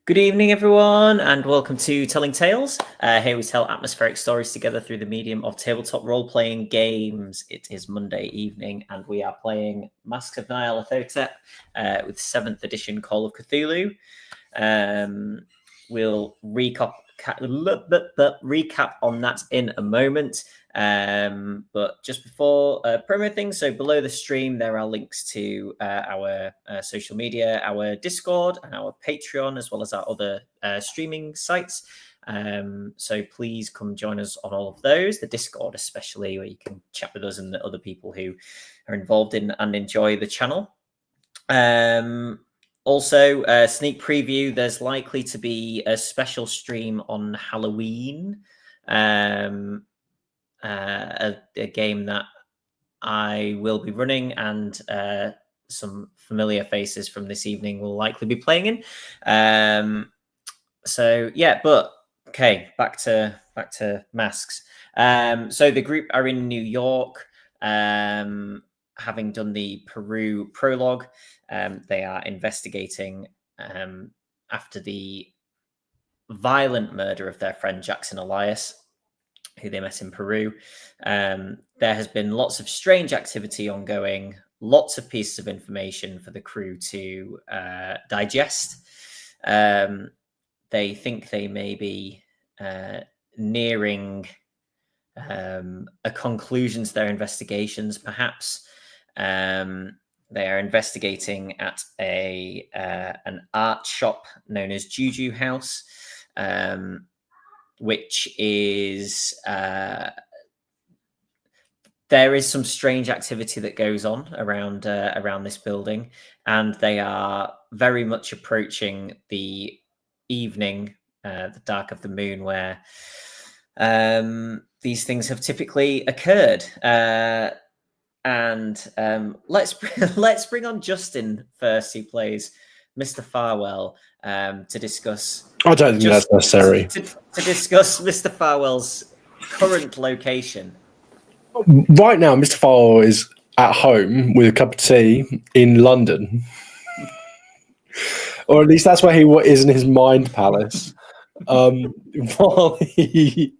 Good evening, everyone, and welcome to Telling Tales. Here we tell atmospheric stories together through the medium of tabletop role-playing games. It is Monday evening, and we are playing Masks of Nyarlathotep with 7th edition Call of Cthulhu. We'll recap on that in a moment. But just before promo things, so below the stream, there are links to our social media, our Discord, and our Patreon, as well as our other streaming sites. So please come join us on all of those, the Discord especially, where you can chat with us and the other people who are involved in and enjoy the channel. Also, sneak preview, there's likely to be a special stream on Halloween. A game that I will be running, and some familiar faces from this evening will likely be playing in. So yeah, but okay, back to Masks. So the group are in New York, having done the Peru prologue. They are investigating after the violent murder of their friend Jackson Elias, who they met in Peru. There has been lots of strange activity ongoing, lots of pieces of information for the crew to digest. They think they may be nearing a conclusion to their investigations, perhaps. They are investigating at an art shop known as Juju House, which is there is some strange activity that goes on around this building, and they are very much approaching the evening, the dark of the moon, where these things have typically occurred. And let's bring on Justin first, who plays Mr. Farwell, to discuss. I don't think that's necessary. To discuss Mr. Farwell's current location. Right now, Mr. Farwell is at home with a cup of tea in London. Or at least that's where he is in his mind palace. While he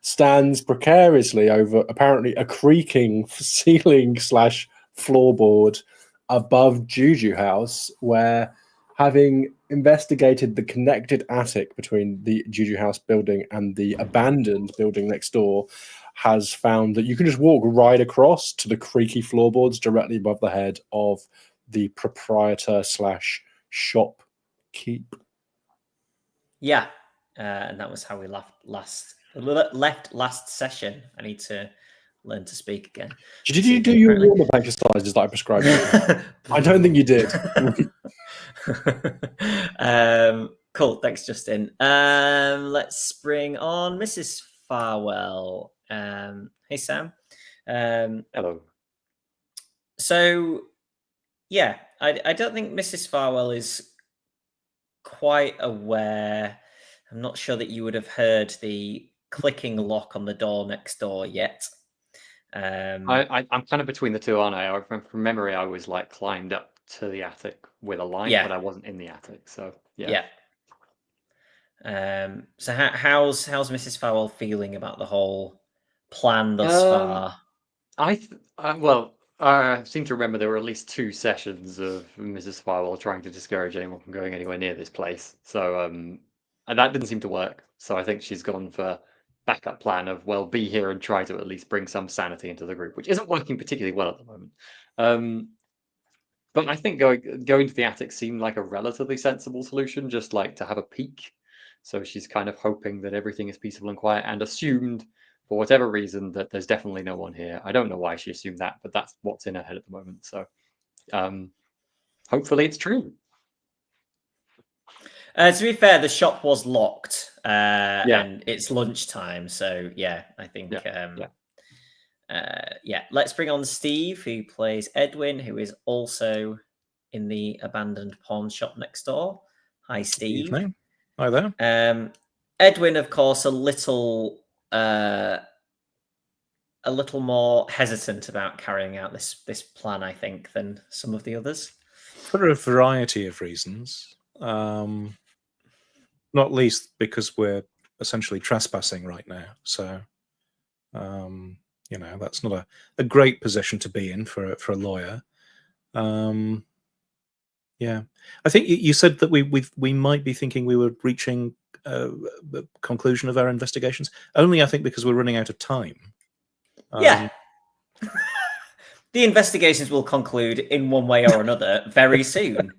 stands precariously over apparently a creaking ceiling / floorboard above Juju House, where, having investigated the connected attic between the Juju House building and the abandoned building next door, has found that you can just walk right across to the creaky floorboards directly above the head of the proprietor / shop keep. Yeah, and that was how we left last session. I need to learn to speak again. Did you do your warm-up exercises that I prescribed you? I don't think you did. Cool, thanks, Justin. Let's bring on Mrs. Farwell. Hey, Sam. Hello. So, yeah, I don't think Mrs. Farwell is quite aware. I'm not sure that you would have heard the clicking lock on the door next door yet. I'm kind of between the two, aren't I? From memory, I was like climbed up to the attic with a light, but I wasn't in the attic. So yeah. So how's Mrs. Farwell feeling about the whole plan thus far? I seem to remember there were at least 2 sessions of Mrs. Farwell trying to discourage anyone from going anywhere near this place. So and that didn't seem to work. So I think she's gone for backup plan of, well, be here and try to at least bring some sanity into the group, which isn't working particularly well at the moment. But I think going to the attic seemed like a relatively sensible solution, just like to have a peek. So she's kind of hoping that everything is peaceful and quiet, and assumed, for whatever reason, that there's definitely no one here. I don't know why she assumed that, but that's what's in her head at the moment. So hopefully it's true. To be fair, the shop was locked, and it's lunchtime. So yeah, I think let's bring on Steve, who plays Edwin, who is also in the abandoned pawn shop next door. Hi, Steve. Evening. Hi there. Edwin, of course, a little more hesitant about carrying out this plan, I think, than some of the others. For a variety of reasons. not least because we're essentially trespassing right now. So, that's not a great position to be in for a lawyer. Yeah, I think you said that we might be thinking we were reaching the conclusion of our investigations. Only I think because we're running out of time. Yeah. The investigations will conclude in one way or another very soon.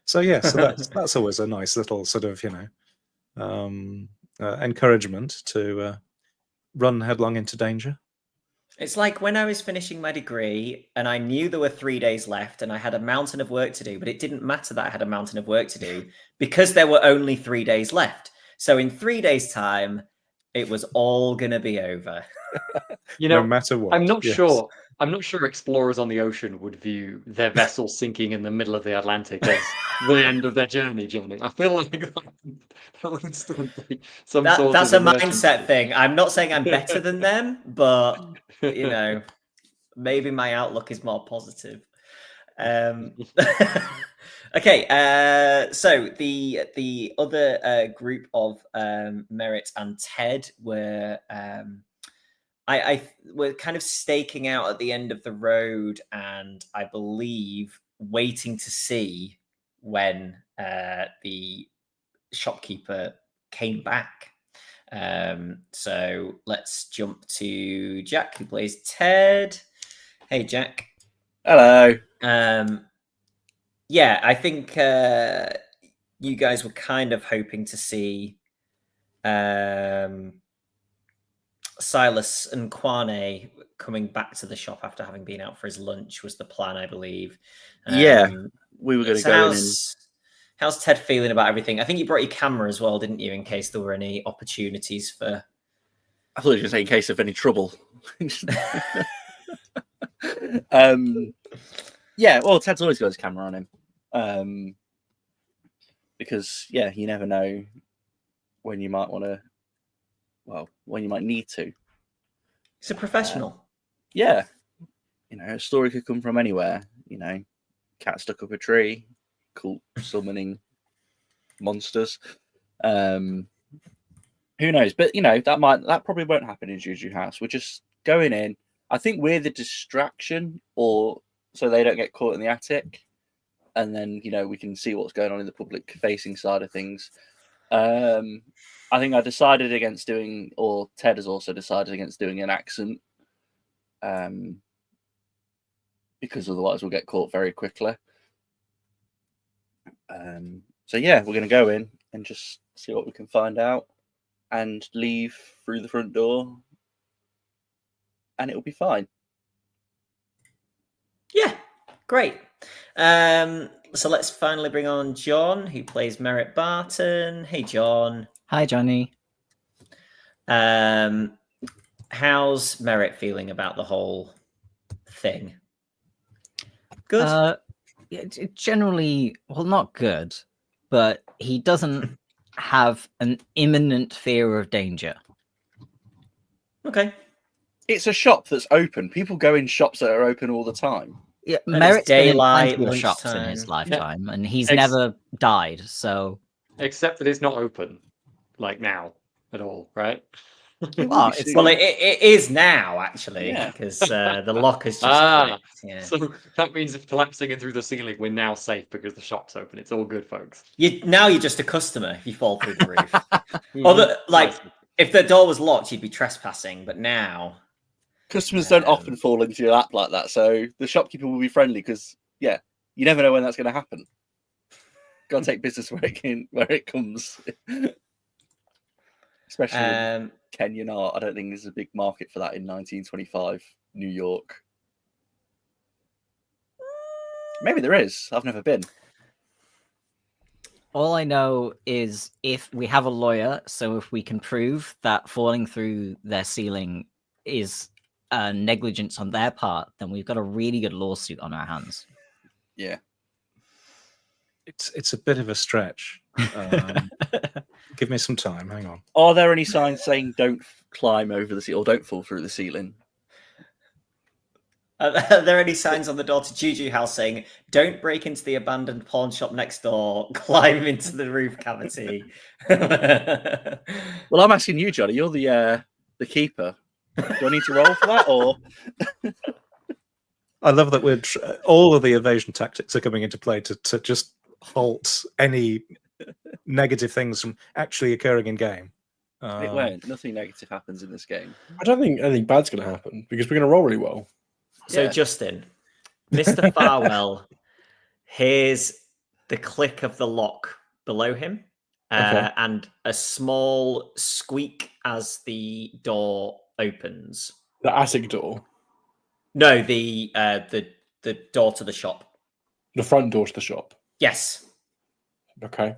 So that's always a nice little sort of encouragement to run headlong into danger. It's like when I was finishing my degree and I knew there were 3 days left and I had a mountain of work to do, but it didn't matter that I had a mountain of work to do because there were only 3 days left. So in 3 days' time, it was all going to be over. No matter what. I'm not sure. I'm not sure explorers on the ocean would view their vessel sinking in the middle of the Atlantic as the end of their journey, Jonny. I feel like that would still be some sort that's of a mindset thing. I'm not saying I'm better than them, but maybe my outlook is more positive. Okay, so the other group of Merit and Ted were we're kind of staking out at the end of the road, and I believe waiting to see when the shopkeeper came back. So let's jump to Jack, who plays Ted. Hey, Jack. Hello. Yeah, I think you guys were kind of hoping to see Silas and Kwane coming back to the shop after having been out for his lunch was the plan, I believe. Yeah, we were going to go in. How's Ted feeling about everything? I think you brought your camera as well, didn't you, in case there were any opportunities for... I thought you were going to say in case of any trouble. Yeah, well, Ted's always got his camera on him. Because, you never know when you might want to, when you might need to. He's a professional. A story could come from anywhere. Cat stuck up a tree, cult summoning monsters. Who knows? But that probably won't happen in Juju House. We're just going in. I think we're the distraction, or so they don't get caught in the attic, and then we can see what's going on in the public facing side of things. I think I decided against doing, or Ted has also decided against doing an accent, because otherwise we'll get caught very quickly. So we're going to go in and just see what we can find out and leave through the front door, and it'll be fine. Yeah, great. So let's finally bring on John, who plays Merritt Barton. Hey, John. Hi, Jonny. How's Merritt feeling about the whole thing? Good? Generally, not good, but he doesn't have an imminent fear of danger. Okay. It's a shop that's open. People go in shops that are open all the time. Yeah, And Merritt's been in daylight, plenty of shops in lunchtime. his lifetime, and he's never died, so... Except that it's not open, like now, at all, right? It is now, actually, because the lock has just clicked. So that means if collapsing in through the ceiling, we're now safe because the shop's open. It's all good, folks. Now you're just a customer if you fall through the roof. If the door was locked, you'd be trespassing, but now... Customers don't often fall into your lap like that, so the shopkeeper will be friendly because, you never know when that's going to happen. Got to take business where it comes. Especially in Kenyan art. I don't think there's a big market for that in 1925 New York. Maybe there is. I've never been. All I know is if we have a lawyer, so if we can prove that falling through their ceiling is negligence on their part, then we've got a really good lawsuit on our hands. Yeah. It's a bit of a stretch. Give me some time. Hang on. Are there any signs saying don't climb over the ceiling or don't fall through the ceiling? Are there any signs on the door to Juju House saying, "Don't break into the abandoned pawn shop next door. Climb into the roof cavity"? Well, I'm asking you, Johnny. You're the keeper. Do I need to roll for that, or I love that all of the evasion tactics are coming into play to just halt any negative things from actually occurring in game. it won't? Nothing negative happens in this game. I don't think anything bad's going to happen because we're going to roll really well. So, Yeah. Justin, Mr. Farwell hears the click of the lock below him Okay. and a small squeak as the door opens. The attic door, No, the door to the shop. the front door to the shop. Yes. Okay.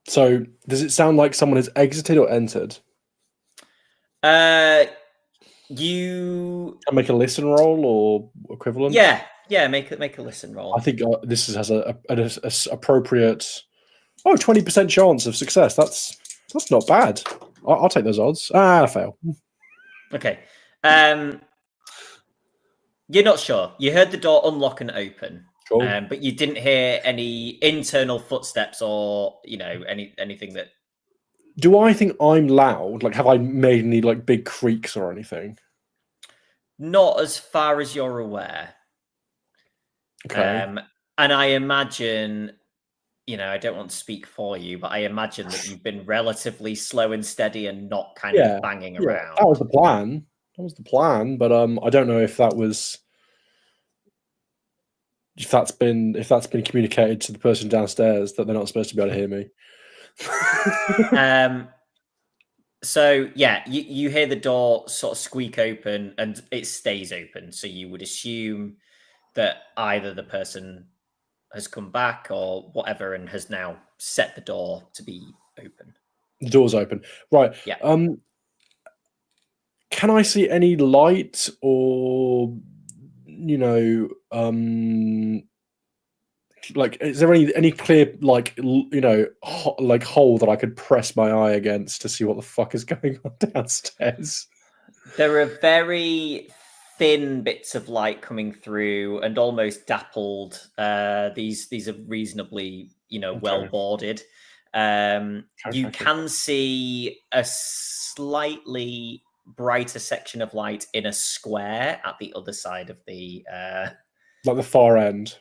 So, does it sound like someone has exited or entered? You. I make a listen roll or equivalent. Yeah. Make a listen roll. I think this has a appropriate 20% chance of success. That's not bad. I'll take those odds. I fail. Okay. You're not sure. You heard the door unlock and open, Cool. but you didn't hear any internal footsteps or anything that. Do I think I'm loud? Like, have I made any like big creaks or anything? Not as far as you're aware. Okay. And I imagine, I don't want to speak for you, but I imagine that you've been relatively slow and steady and not kind of banging around. That was the plan. But I don't know if that's been communicated to the person downstairs that they're not supposed to be able to hear me. So yeah, you hear the door sort of squeak open and it stays open. So you would assume that either the person has come back or whatever and has now set the door to be open. The door's open. Right. Yeah. Can I see any light or like is there any clear like like hole that I could press my eye against to see what the fuck is going on downstairs? There are very thin bits of light coming through and almost dappled. These are reasonably well boarded. You can see a slightly brighter section of light in a square at the other side of the like the far end.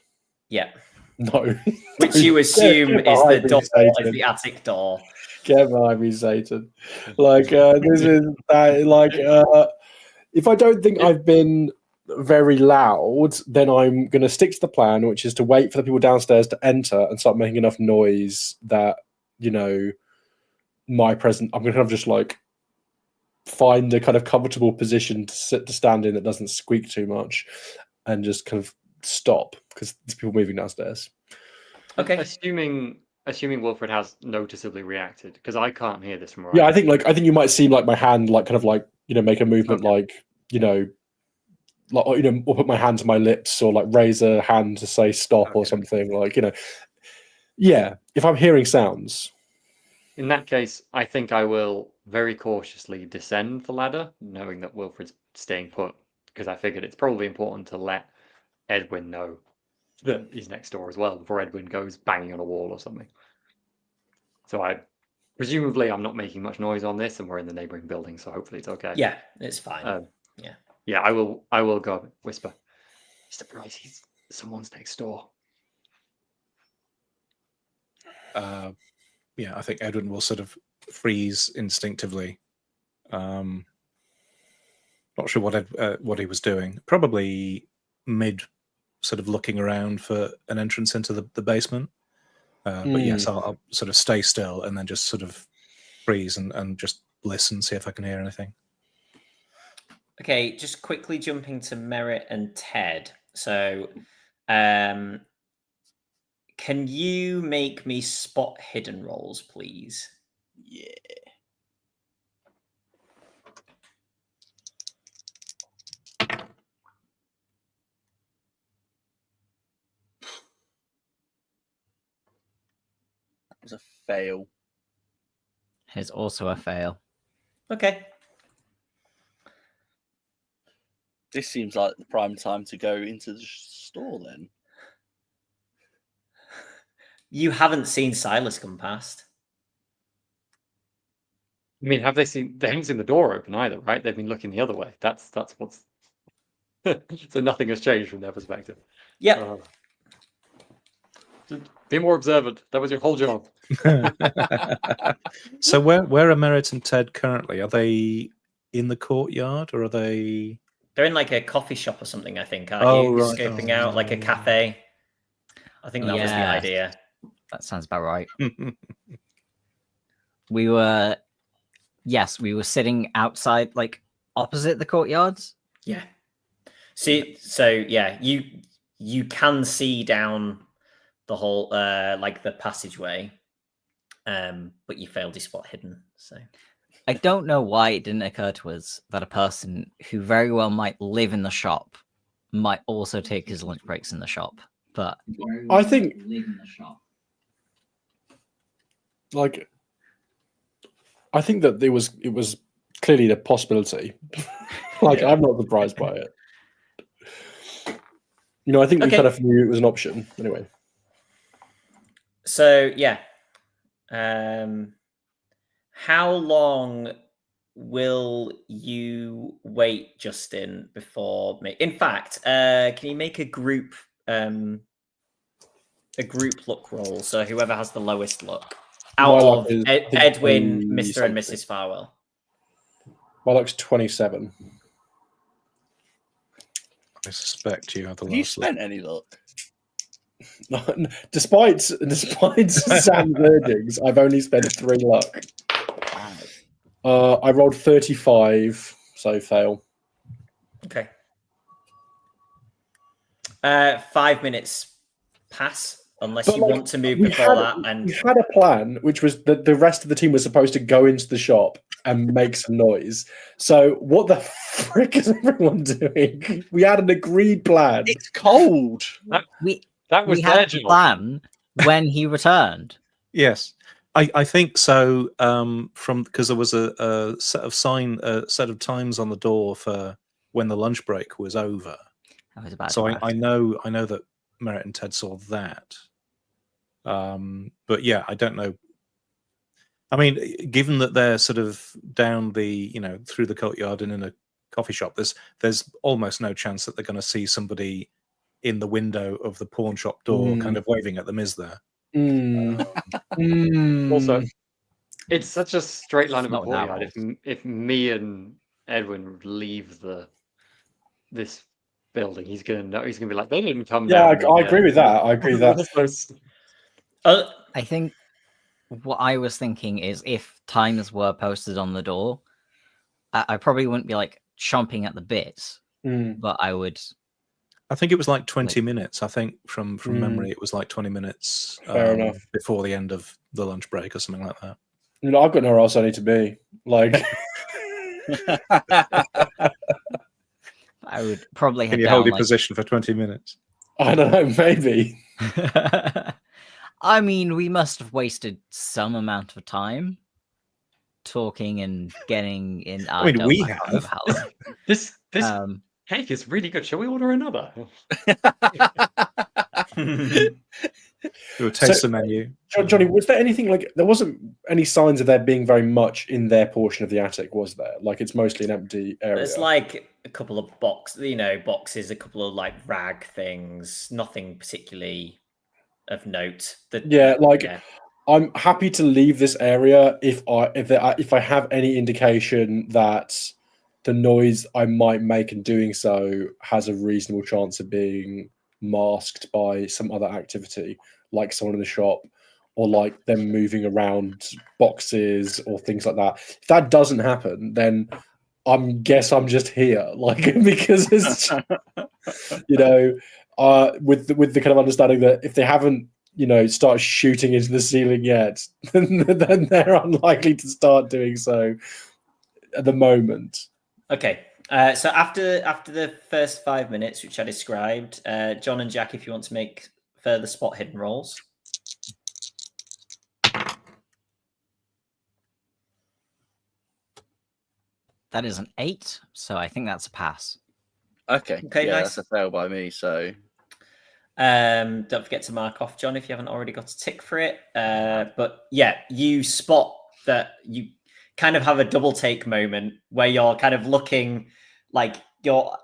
Yeah. No. Which you assume is the door, is the attic door. Get behind me, Satan. Like this is like if I don't think I've been very loud, then I'm going to stick to the plan, which is to wait for the people downstairs to enter and start making enough noise that my presence. I'm going to kind of just like find a kind of comfortable position to stand in that doesn't squeak too much, and just kind of stop because there's people moving downstairs. Okay. Assuming Wilfred has noticeably reacted, because I can't hear this from where Yeah, I think you might see like my hand like kind of like make a movement like or put my hand to my lips or like raise a hand to say stop or something like yeah, if I'm hearing sounds. In that case, I think I will very cautiously descend the ladder, knowing that Wilfred's staying put, because I figured it's probably important to let Edwin know that he's next door as well before Edwin goes banging on a wall or something. So presumably I'm not making much noise on this, and we're in the neighboring building, so hopefully it's okay. Yeah, it's fine. Yeah, I will go whisper, Mr. Bryce, someone's next door. Yeah, I think Edwin will sort of freeze instinctively. Not sure what he was doing. Probably mid sort of looking around for an entrance into the basement. But yes, I'll sort of stay still and then just sort of freeze and just listen, see if I can hear anything. Okay, just quickly jumping to Merritt and Ted. So, can you make me spot hidden rolls, please? Yeah. That was a fail. Here's also a fail. Okay. This seems like the prime time to go into the store then. You haven't seen Silas come past. I mean, have they seen? They haven't seen the door open either, right? They've been looking the other way. That's what's. So nothing has changed from their perspective. Yeah. Be more observant. That was your whole job. So where are Merritt and Ted currently? Are they in the courtyard or are they? They're in like a coffee shop or something, I think, aren't Oh, you? right. Scoping Oh, out like a cafe. I think that was the Yeah. idea. That sounds about right. We were sitting outside, like opposite the courtyards. Yeah. See, so yeah, you can see down the whole like the passageway, but you failed your spot hidden. So I don't know why it didn't occur to us that a person who very well might live in the shop might also take his lunch breaks in the shop. But I think live in the shop. like I think that it was clearly a possibility. Like I'm not surprised by it. You know, I think we Okay. kind of knew it was an option anyway. So yeah, how long will you wait, Justin, before me? In fact, can you make a group luck roll? So whoever has the lowest luck out My luck of is, I think, Edwin, 20 Mr. and something. Mrs. Farwell. My luck's 27. I suspect you have the Have you last look. spent any luck? Despite Sam's urgings, I've only spent 3 luck. I rolled 35, so fail. Okay. 5 minutes pass unless But, you like, want to move we before had- that. And We had a plan, which was that the rest of the team was supposed to go into the shop and make some noise. So what the frick is everyone doing? We had an agreed plan. It's cold. That was We their had the job. plan when he returned. Yes, I think so. From because there was a set of times on the door for when the lunch break was over. That was about So to I know that Merritt and Ted saw that. But yeah, I don't know. I mean, given that they're sort of down the through the courtyard and in a coffee shop, there's almost no chance that they're going to see somebody in the window of the pawn shop door kind of waving at them, is there? Also, it's such a straight line of a Not with that courtyard. If me and Edwin leave this building, he's gonna know. He's gonna be like, they didn't come Yeah, down. I agree with that. I agree with that. I think what I was thinking is if times were posted on the door, I probably wouldn't be like chomping at the bit, but I would. I think it was like 20 minutes. I think from memory, it was like 20 minutes Fair enough. before the end of the lunch break or something like that. You know, I've got nowhere else I need to be. Like, I would probably head Can you down. hold your Like, position for 20 minutes? I don't know, maybe. I mean, we must have wasted some amount of time talking and getting in. I mean, we can't remember how long. This Um, cake is really good. Shall we order another? Do a taste the menu. Johnny, was there anything like there wasn't any signs of there being very much in their portion of the attic, was there? Like it's mostly an empty area. there's like a couple of boxes, a couple of like rag things, nothing particularly of note. I'm happy to leave this area if I have any indication that the noise I might make in doing so has a reasonable chance of being masked by some other activity, like someone in the shop or like them moving around boxes or things like that. If that doesn't happen, then I'm just here, like because it's with the kind of understanding that if they haven't start shooting into the ceiling yet, then they're unlikely to start doing so at the moment. Okay. So after the first 5 minutes, which I described, John and Jack, if you want to make further spot hidden rolls. that is an 8, so I think that's a pass. Okay. Okay, yeah, nice. that's a fail by me. So Don't forget to mark off, John, if you haven't already got a tick for it. But yeah, you spot that you kind of have a double take moment where you're kind of looking like your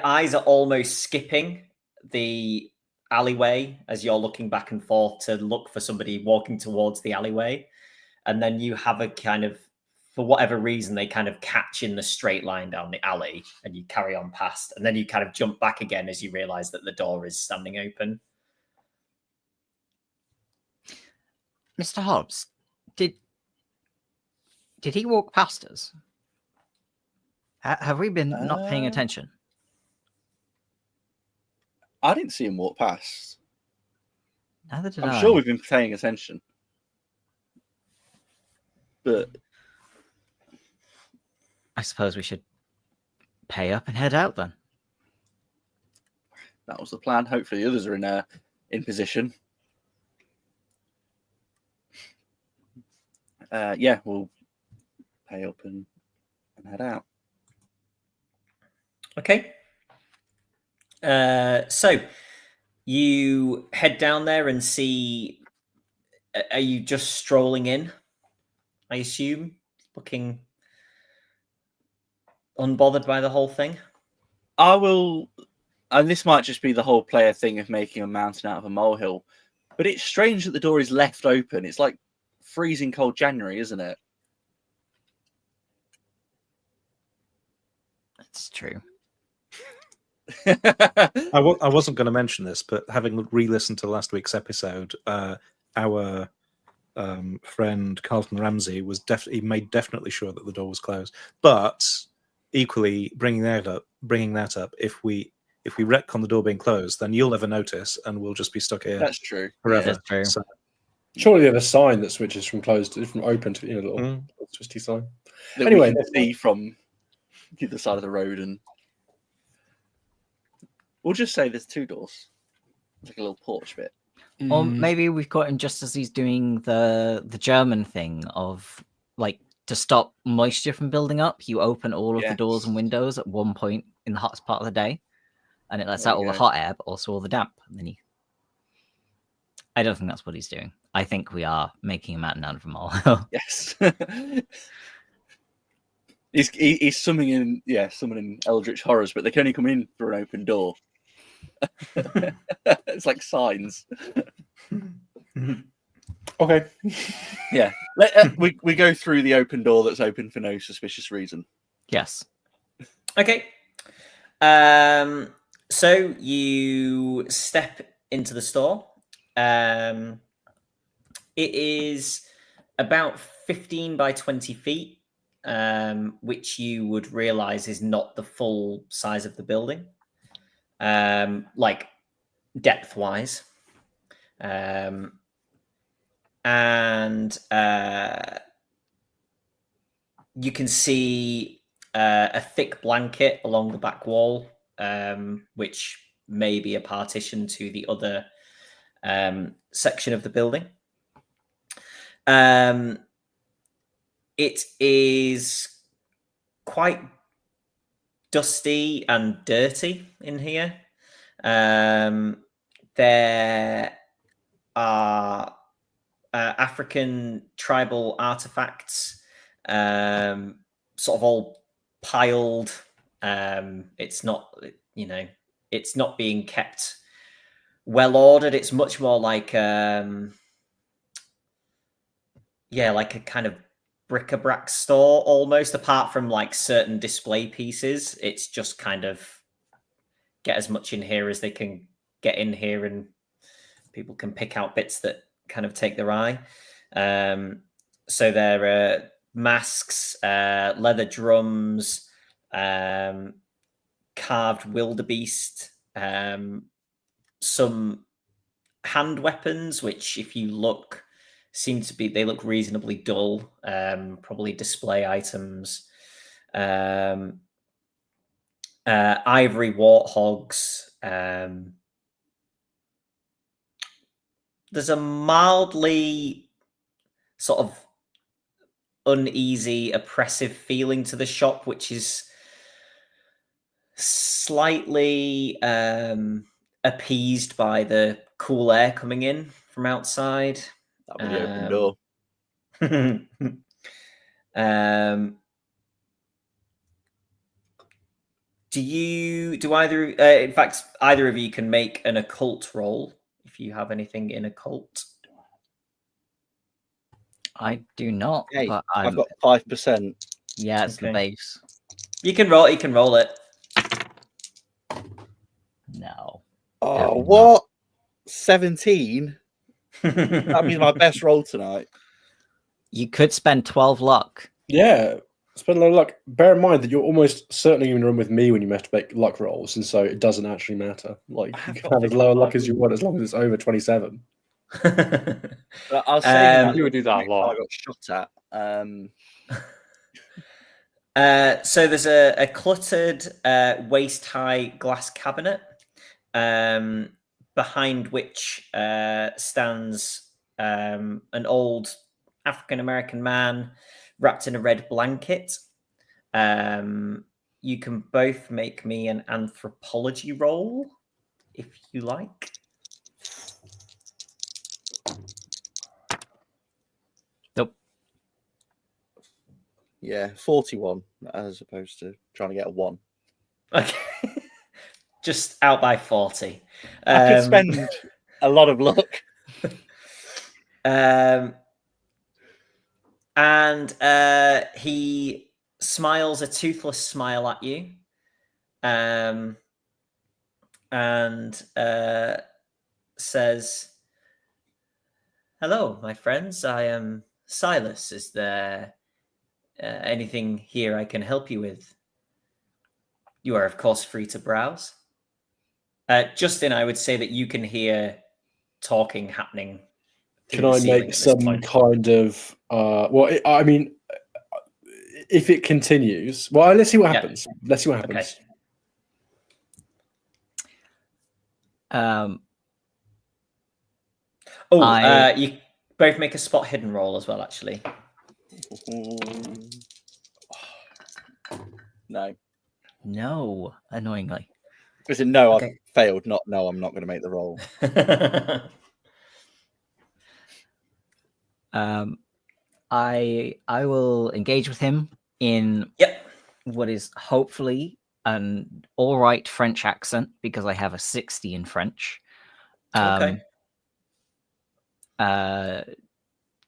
eyes are almost skipping the alleyway as you're looking back and forth to look for somebody walking towards the alleyway. And then you have a kind of, for whatever reason, they kind of catch in the straight line down the alley and you carry on past. And then you kind of jump back again as you realize that the door is standing open. Mr. Hobbs, did he walk past us? Have we been not paying attention? I didn't see him walk past. Neither did I'm I. sure we've been paying attention. But I suppose we should pay up and head out then. that was the plan. Hopefully the others are in position. Yeah, we'll pay up and head out. Okay. So you head down there and see. Are you just strolling in? I assume, looking unbothered by the whole thing. I will, and this might just be the whole player thing of making a mountain out of a molehill, but it's strange that the door is left open. It's like freezing cold January, isn't it? That's true. I wasn't going to mention this, but having re-listened to last week's episode, our friend Carlton Ramsey was made definitely sure that the door was closed. But equally, bringing that up, if we retcon the door being closed, then you'll never notice, and we'll just be stuck here. That's true. Forever. That's true. So, Surely they have a sign that switches from closed from open to little twisty sign. That Anyway, we can see from the other side of the road, and we'll just say there's two doors. It's like a little porch bit. Or maybe we've got him just as he's doing the German thing of like to stop moisture from building up. You open all of the doors and windows at one point in the hottest part of the day, and it lets out all the hot air, but also all the damp. And then I don't think that's what he's doing. I think we are making a mountain out of a molehill. Yes. He's summoning eldritch horrors, but they can only come in through an open door. It's like signs. Okay. Yeah. We go through the open door that's open for no suspicious reason. Yes. Okay. So you step into the store. It is about 15 by 20 feet, which you would realize is not the full size of the building, like depth-wise. And you can see a thick blanket along the back wall, which may be a partition to the other section of the building. It is quite dusty and dirty in here. There are African tribal artifacts, sort of all piled. It's not, it's not being kept well ordered. It's much more like, like a kind of bric-a-brac store almost, apart from like certain display pieces. It's just kind of get as much in here as they can get in here, and people can pick out bits that kind of take their eye. So there are masks, leather drums, carved wildebeest, some hand weapons, which if you look, they look reasonably dull, probably display items. Ivory warthogs. There's a mildly sort of uneasy, oppressive feeling to the shop, which is slightly appeased by the cool air coming in from outside. That'll be the open door. Do either in fact either of you can make an occult roll if you have anything in occult? I do not, Hey, but I've got 5%. yeah, it's the Okay. base. You can roll it. No. Oh, Definitely not. what? 17? That'd be my best roll tonight. You could spend 12 luck. Yeah, spend a lot of luck. Bear in mind that you're almost certainly in a room with me when you have to make luck rolls, and so it doesn't actually matter. Like, I you have can got have as low luck 55. as you want, as long as it's over 27. But I was saying You would do that a lot. I got shot at. So there's a cluttered waist-high glass cabinet behind which stands an old African-American man wrapped in a red blanket. You can both make me an anthropology roll if you like. Nope. Yeah, 41 as opposed to trying to get a 1. Okay. Just out by 40. I could spend a lot of luck. And he smiles a toothless smile at you, and says, "Hello, my friends. I am Silas. Is there anything here I can help you with? You are, of course, free to browse." Justin, I would say that you can hear talking happening. Can I make some kind of I mean, if it continues, well, let's see what happens. Let's see what happens. Okay. You both make a spot hidden roll as well, actually. No, annoyingly. Is it no? Okay. I've failed. Not no. I'm not going to make the roll. I will engage with him in what is hopefully an all right French accent because I have a 60 in French. Okay.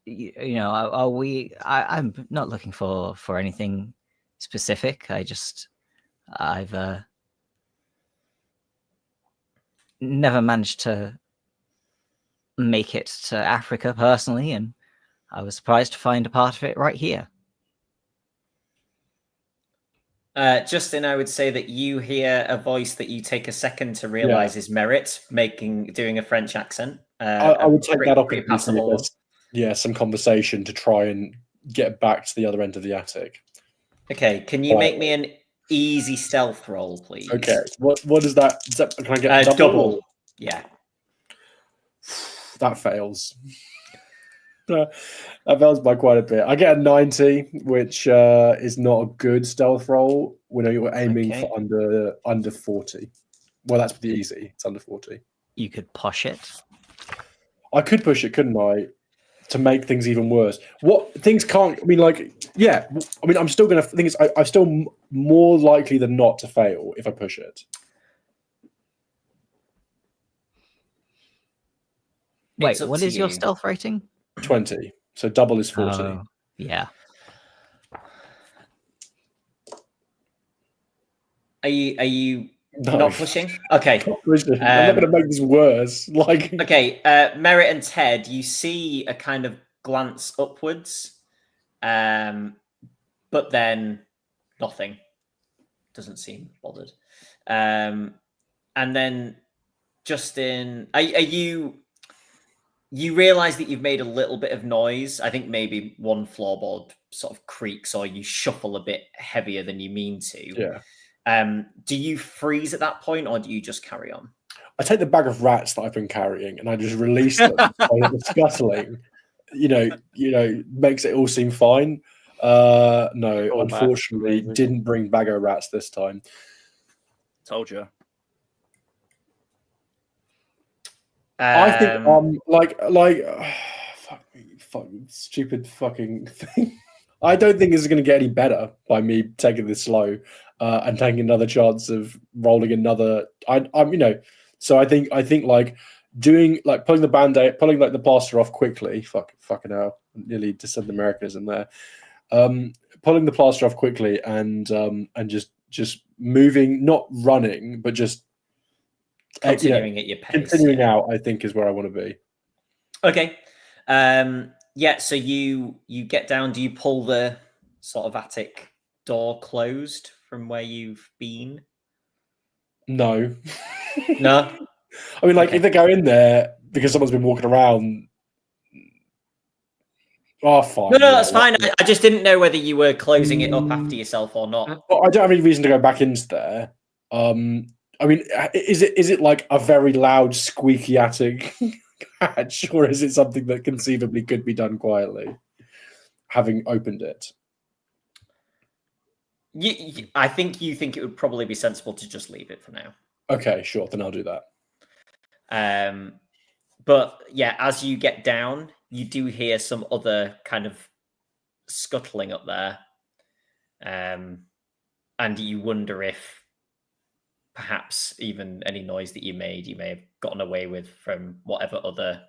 You know, I'm not looking for anything specific. I've never managed to make it to Africa personally, and I was surprised to find a part of it right here. Justin, I would say that you hear a voice that you take a second to realize is Merit doing a French accent. I would take that opportunity. Some conversation to try and get back to the other end of the attic. Okay, can you make me an easy stealth roll, please? Okay, what is that? Can I get double? Yeah. That fails. That fails by quite a bit. I get a 90, which is not a good stealth roll. When you're aiming for under 40. Well, that's pretty easy. It's under 40. You could push it. I could push it, couldn't I? To make things even worse. What things can't? I mean, I'm still gonna. The thing is, I'm still more likely than not to fail if I push it. Wait, what is your stealth rating? 20. So double is 40. Yeah. Are you not pushing? Okay. I'm not going to make this worse. Okay, Merit and Ted, you see a kind of glance upwards, but then nothing. Doesn't seem bothered. And then Justin, you realize that you've made a little bit of noise. I think maybe one floorboard sort of creaks or you shuffle a bit heavier than you mean to. Yeah. Do you freeze at that point or do you just carry on? I take the bag of rats that I've been carrying and I just release them. The scuttling, makes it all seem fine. No, unfortunately, didn't bring bag of rats this time. Told you. I think fucking stupid fucking thing. I don't think this is going to get any better by me taking this slow and taking another chance of rolling another. So I think like doing like pulling the band-aid, pulling like the plaster off quickly. Fucking hell, nearly just said the Americanism there. Pulling the plaster off quickly and just moving, not running, but just continuing at your pace. Continuing out, I think, is where I want to be. Okay. Yeah, so you get down. Do you pull the sort of attic door closed from where you've been? No. No? I mean, like, Okay. if they go in there because someone's been walking around, fine. No, that's fine. I just didn't know whether you were closing it up after yourself or not. Well, I don't have any reason to go back into there. I mean, is it like a very loud, squeaky attic hatch, or is it something that conceivably could be done quietly, having opened it? I think you think it would probably be sensible to just leave it for now. Okay, sure. Then I'll do that. But yeah, as you get down, you do hear some other kind of scuttling up there. And you wonder if perhaps even any noise that you made, you may have gotten away with from whatever other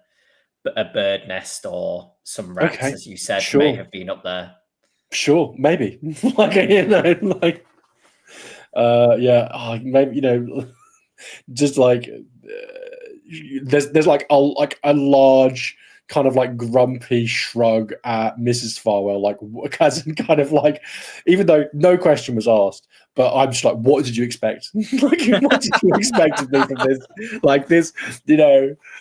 a bird nest or some rats, as you said, may have been up there. Sure, maybe. Like, maybe, just like there's like a large kind of like grumpy shrug at Mrs. Farwell, like as in kind of like, even though no question was asked, but I'm just like, what did you expect? Like, what did you expect of me from this? Like this,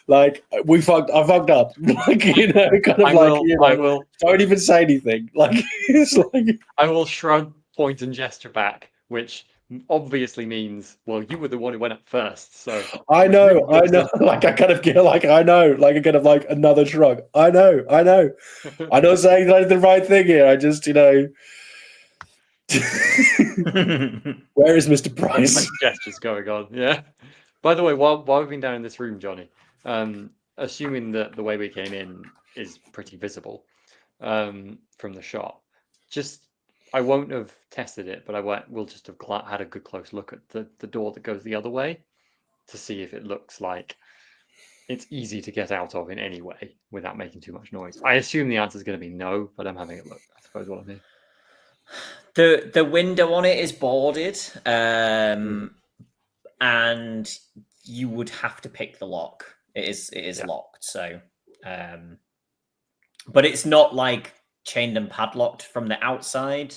like I fucked up. Like, kind of I will. Don't even say anything. Like, it's like I will shrug, point, and gesture back, which obviously means, well, you were the one who went up first, so I know. Like, I kind of get like, I know, like, a kind of like another shrug. I know. I'm not saying like the right thing here. I just, where is Mr. Price? Like gestures going on. Yeah. By the way, while we've been down in this room, Johnny, assuming that the way we came in is pretty visible from the shot, I won't have tested it, but we'll just have had a good close look at the door that goes the other way to see if it looks like it's easy to get out of in any way without making too much noise. I assume the answer is going to be no, but I'm having a look, I suppose, while I'm here. The window on it is boarded, and you would have to pick the lock. It is locked, so but it's not like chained and padlocked from the outside,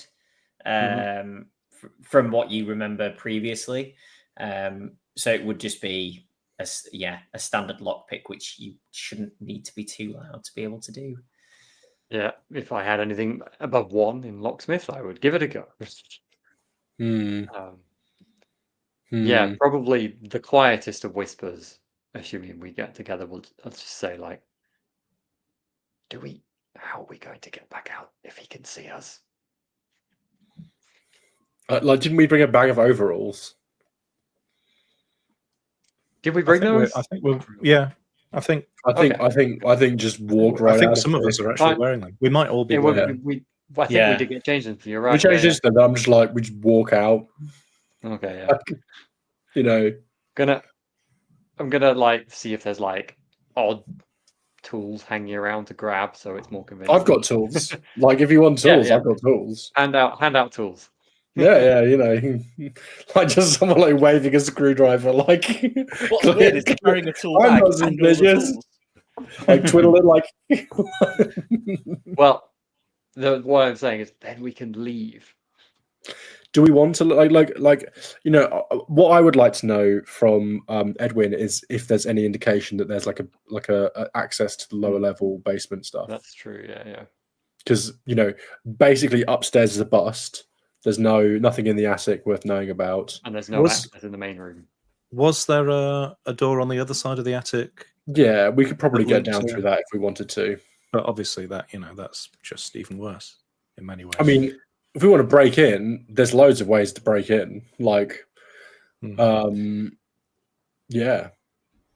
from what you remember previously. So it would just be a standard lockpick, which you shouldn't need to be too loud to be able to do. Yeah, if I had anything above 1 in locksmith, I would give it a go. Yeah, probably the quietest of whispers, assuming we get together, I'll just say, like, how are we going to get back out if he can see us? Like, didn't we bring a bag of overalls? Did we bring those? I think we'll. Yeah, I think just walk right. I think out some of us are actually wearing them. We might all be. I think we did get changed into. You're right. We changed this, then I'm just like, we just walk out. Okay, yeah. I'm gonna like see if there's like odd tools hanging around to grab, so it's more convenient. I've got tools. Like, if you want tools, I've got tools. Hand out tools. Yeah, like just someone like waving a screwdriver, like. What's weird is carrying a tool bag. I'm not suspicious. Like twiddle it, like. Well, what I'm saying is, then we can leave. Do we want to what I would like to know from Edwin is if there's any indication that there's like a access to the lower level basement stuff. That's true. Yeah. Because basically upstairs is a bust. There's nothing in the attic worth knowing about, and there's no access in the main room. Was there a door on the other side of the attic? Yeah, we could probably get down through that if we wanted to. But obviously, that's just even worse in many ways. I mean, if we want to break in, there's loads of ways to break in. Like, Yeah.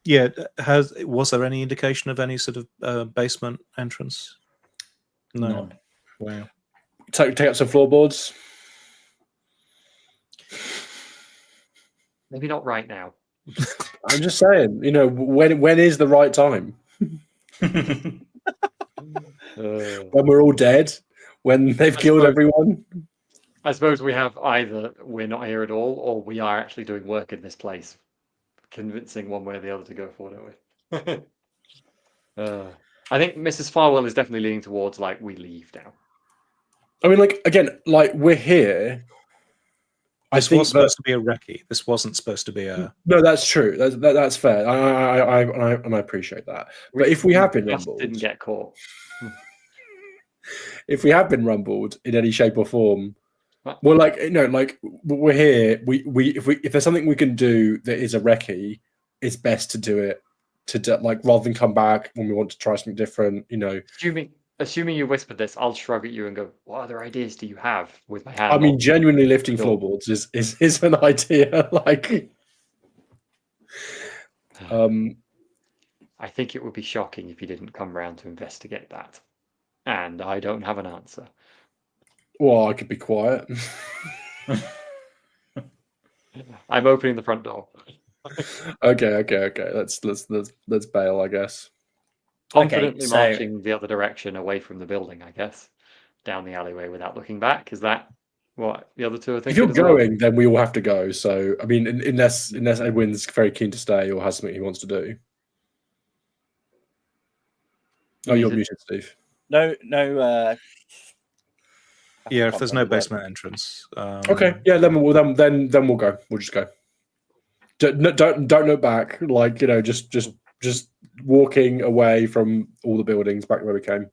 Yeah. Was there any indication of any sort of basement entrance? No. None. Wow. Take up some floorboards. Maybe not right now. I'm just saying, when is the right time? When we're all dead? When they've killed suppose- everyone? I suppose we have either we're not here at all, or we are actually doing work in this place, convincing one way or the other to go for, don't we? I think Mrs. Farwell is definitely leaning towards like we leave now. I mean, we're here. This was supposed to be a recce. This wasn't supposed to be a. No, that's true. That's fair. I appreciate that. But if we have been just rumbled, didn't get caught. if we have been rumbled in any shape or form, What? well, we're here. If there's something we can do that is a recce, it's best to do it rather than come back when we want to try something different. Assuming you whispered this, I'll shrug at you and go, "What other ideas do you have?" With my hand. I mean, on- genuinely lifting Sure. floorboards is an idea. I think it would be shocking if you didn't come round to investigate that, and I don't have an answer. Well, I could be quiet. I'm opening the front door. Okay. Let's bail, I guess. Confidently so- marching the other direction away from the building, I guess, down the alleyway without looking back. Is that what the other two are If thinking? you're as well? going, then we all have to go. So, I mean, unless Edwin's very keen to stay or has something he wants to do. Oh, you're muted, Steve. No. Yeah, if there's no basement entrance. Okay, yeah, then we'll go. We'll just go. Don't look back. Just walking away from all the buildings back where we came.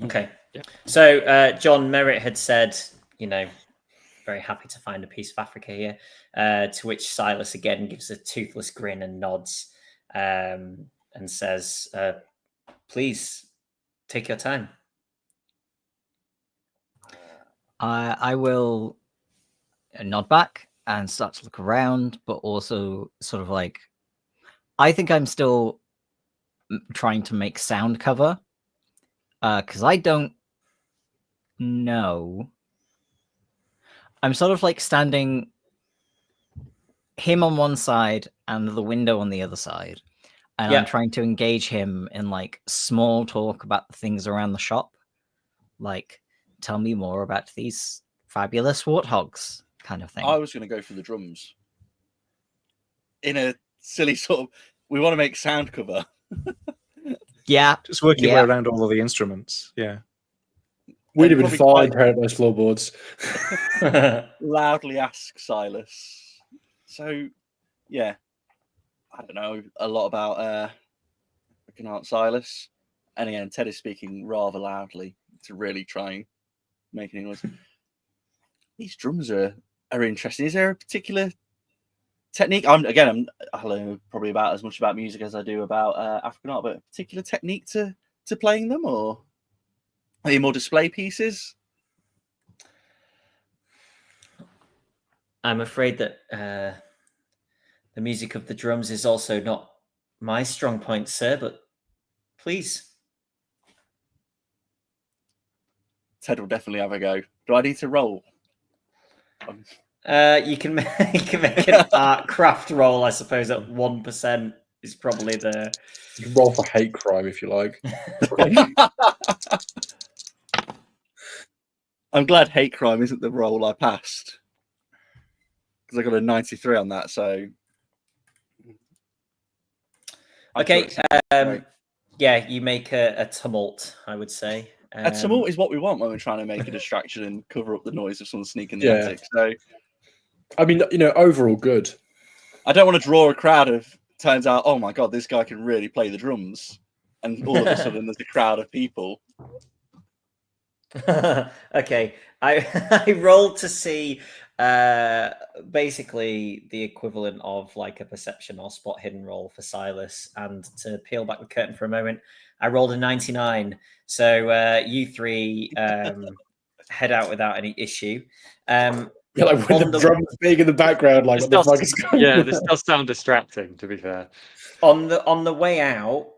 Okay. Yeah. So John Merritt had said, very happy to find a piece of Africa here. To which Silas again gives a toothless grin and nods, and says, "Please take your time." I will nod back and start to look around, but also sort of I think I'm still trying to make sound cover because I don't know. I'm sort of standing him on one side and the window on the other side, and Yeah. I'm trying to engage him in small talk about the things around the shop, tell me more about these fabulous warthogs kind of thing. I was going to go for the drums. In a silly sort of, we want to make sound cover. Yeah. Just work your way around all of the instruments. Yeah. We'd have been probably fine quite- pairing those floorboards. Loudly ask Silas. So, yeah. I don't know a lot about African art, Silas. And again, Ted is speaking rather loudly to really try and make any noise. These drums are interesting. Is there a particular technique? I know probably about as much about music as I do about African art, but a particular technique to playing them, or are they more display pieces? I'm afraid that the music of the drums is also not my strong point, sir, but please. Ted will definitely have a go. Do I need to roll? You can make an art craft roll, I suppose, at 1% is probably the... You can roll for hate crime if you like. I'm glad hate crime isn't the roll I passed, because I got a 93 on that. So Okay, yeah, you make a tumult, I would say. A tumult is what we want when we're trying to make a distraction and cover up the noise of someone sneaking the Yeah. attic. So I mean, overall good. I don't want to draw a crowd of, turns out, oh my God, this guy can really play the drums. And all of a sudden there's a crowd of people. Okay, I rolled to see basically the equivalent of a perception or spot hidden roll for Silas, and to peel back the curtain for a moment, I rolled a 99. So you three head out without any issue. Yeah, like with On the the- drums being in the background, like what the fuck is going Yeah, on? this does sound distracting, to be fair. On the way out,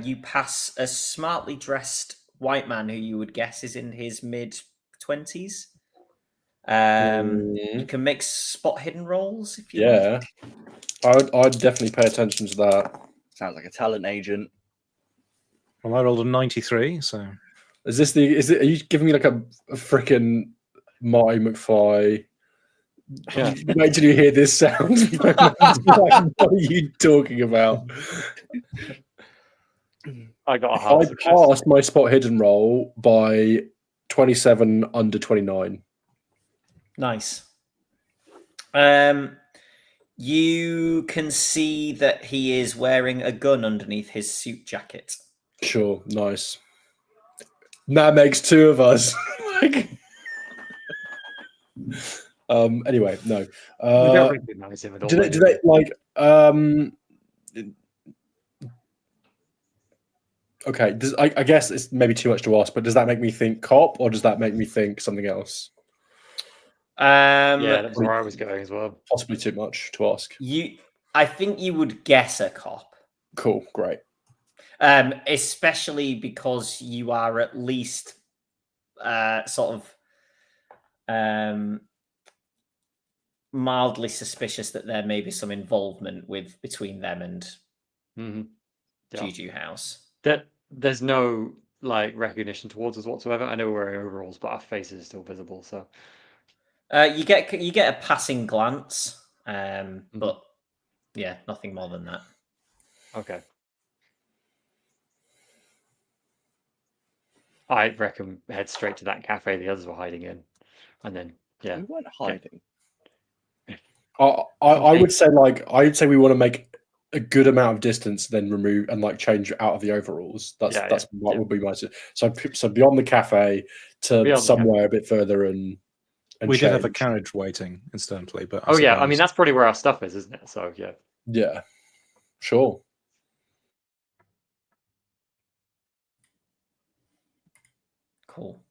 you pass a smartly dressed white man who you would guess is in his mid-20s. You can make spot hidden rolls if you like. Yeah, I'd definitely pay attention to that. Sounds like a talent agent. Well, I rolled a 93, so Is it? Are you giving me like a freaking Marty McFly? Yeah. Wait till you hear this sound. Like, what are you talking about? I got a hard I success. passed my spot hidden roll by 27 under 29. Nice. You can see that he is wearing a gun underneath his suit jacket. Sure, nice. That makes two of us. Like, anyway, no. We don't recognize him at all. Do they like? Okay, I guess it's maybe too much to ask, but does that make me think cop, or does that make me think something else? Yeah, that's where I was going as well. Possibly too much to ask. I think you would guess a cop. Cool, great. Especially because you are at least sort of mildly suspicious that there may be some involvement between them and Juju House. There's no like recognition towards us whatsoever. I know we're wearing overalls, but our faces are still visible. So you get a passing glance, but yeah, nothing more than that. Okay. I reckon head straight to that cafe the others were hiding in, and then We weren't hiding. I would say we want to make a good amount of distance, then remove and like change out of the overalls. That's what would be my so beyond the cafe to Beyond the somewhere a bit further and we did have a change. carriage waiting, incidentally. But I mean that's probably where our stuff is, isn't it? So yeah, sure. Cool.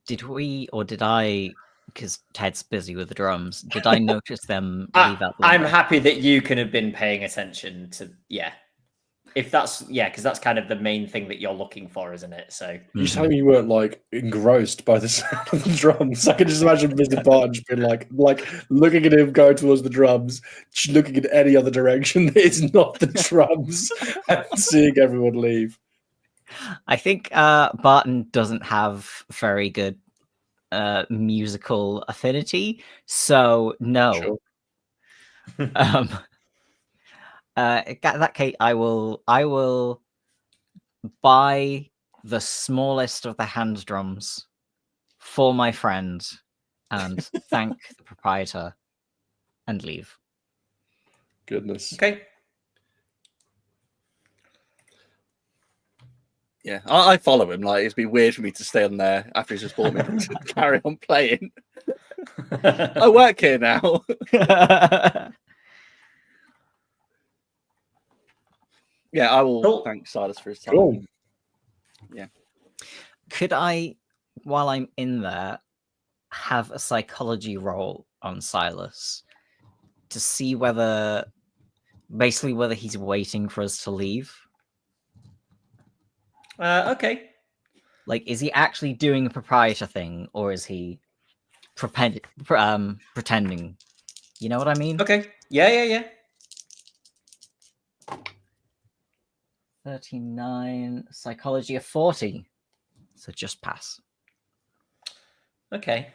Did we or did I? Because Ted's busy with the drums. Did I notice them leave out the I'm window? happy that you can have been paying attention to if that's because that's kind of the main thing that you're looking for, isn't it? So You telling me you weren't like engrossed by the sound of the drums? I can just imagine Mr. Barton just being like looking at him going towards the drums, looking in any other direction that is not the drums, and seeing everyone leave. I think Barton doesn't have very good musical affinity, so no. Sure. In that case, I will buy the smallest of the hand drums for my friend and thank the proprietor and leave. Goodness. okay. Yeah, I follow him. Like, it'd be weird for me to stay on there after he's just bought me to carry on playing. I work here now. Yeah, I will Cool. thank Silas for his time. Cool. Yeah. Could I, while I'm in there, have a psychology roll on Silas to see whether he's waiting for us to leave? Okay. Like, is he actually doing a proprietor thing, or is he pretending? You know what I mean? Okay. Yeah. 39, psychology of 40. So just pass. Okay.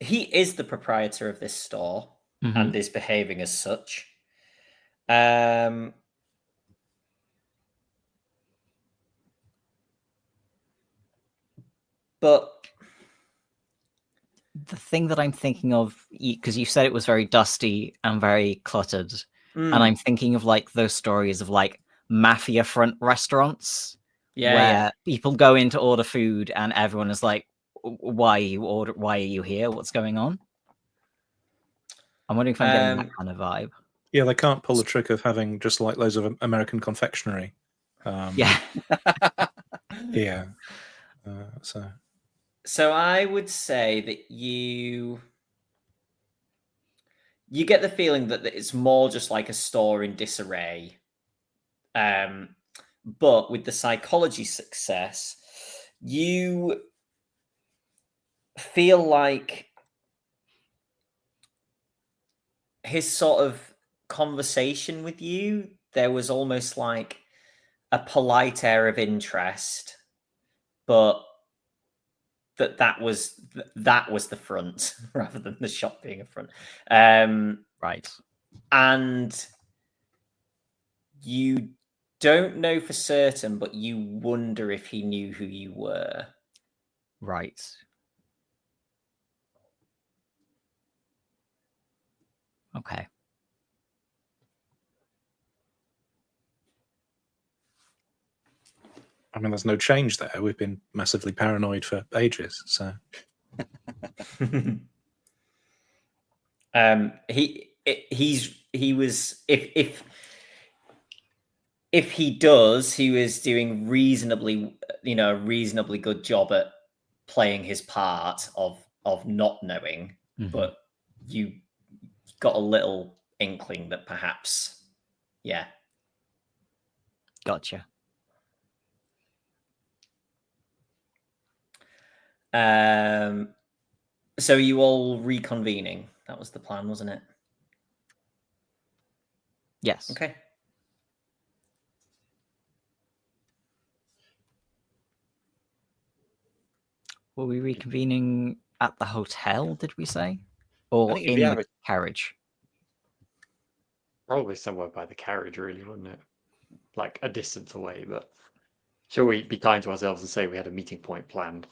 He is the proprietor of this store and is behaving as such. But the thing that I'm thinking of, because you said it was very dusty and very cluttered, and I'm thinking of like those stories of like mafia front restaurants where people go in to order food and everyone is like, why are you here? What's going on? I'm wondering if I'm getting that kind of vibe. Yeah, they can't pull the trick of having just like loads of American confectionery. Yeah. here. So I would say that you get the feeling that it's more just like a store in disarray. But with the psychology success, you feel like his sort of conversation with you, there was almost like a polite air of interest, but that was the front rather than the shop being a front. Right. And you don't know for certain, but you wonder if he knew who you were. Right. Okay. I mean, there's no change there. We've been massively paranoid for ages. So he was if he does, he was doing a reasonably good job at playing his part of not knowing, but you got a little inkling that perhaps, yeah. Gotcha. So are you all reconvening? That was the plan, wasn't it? Yes. Okay. Were we reconvening at the hotel, did we say? Or think if in you the have a- carriage? Probably somewhere by the carriage, really, wouldn't it? Like a distance away, but shall we be kind to ourselves and say we had a meeting point planned?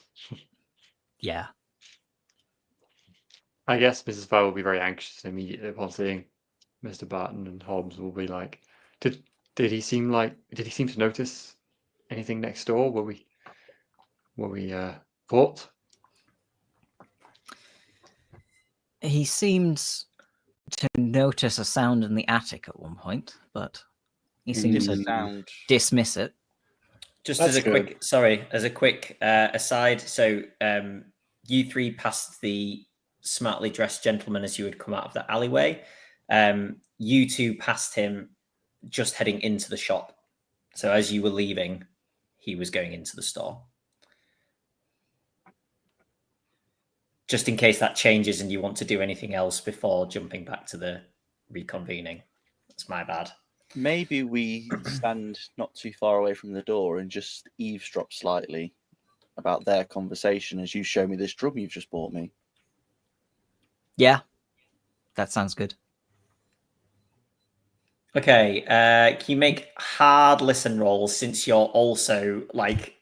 Yeah. I guess Mrs. Farr will be very anxious immediately upon seeing Mr. Barton, and Hobbs will be like, did he seem to notice anything next door? Were we caught? He seemed to notice a sound in the attic at one point, but he seemed Didn't to sound. dismiss it. Just That's as a good. quick aside, so you three passed the smartly dressed gentleman as you had come out of the alleyway. You two passed him just heading into the shop. So as you were leaving, he was going into the store. Just in case that changes and you want to do anything else before jumping back to the reconvening. That's my bad. Maybe we stand not too far away from the door and just eavesdrop slightly about their conversation as you show me this drum you've just bought me. Yeah. That sounds good. Okay, can you make hard listen rolls since you're also like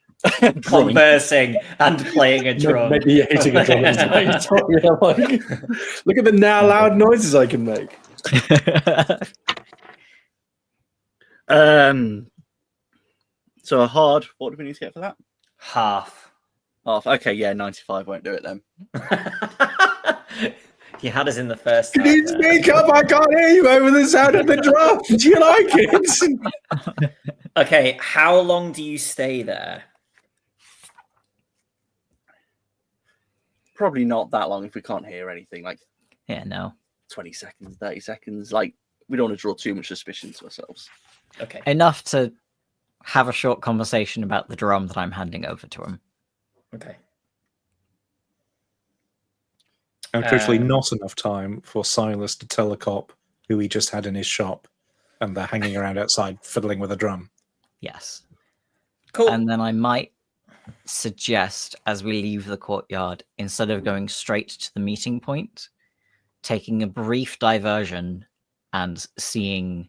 conversing and playing a drum? Mediating a drum at the same time. Yeah, like, look at the now loud noises I can make. So a hard, what do we need to get for that? Half. Half. Okay, yeah, 95 won't do it then. You had us in the first. Can you speak up? I can't hear you over the sound of the drum. Do you like it? Okay, how long do you stay there? Probably not that long if we can't hear anything, like Yeah, no. 20 seconds, 30 seconds. Like, we don't want to draw too much suspicion to ourselves. Okay. Enough to have a short conversation about the drum that I'm handing over to him. Okay. And crucially, not enough time for Silas to tell a cop who he just had in his shop, and they're hanging around outside fiddling with a drum. Yes. Cool. And then I might suggest, as we leave the courtyard, instead of going straight to the meeting point, taking a brief diversion and seeing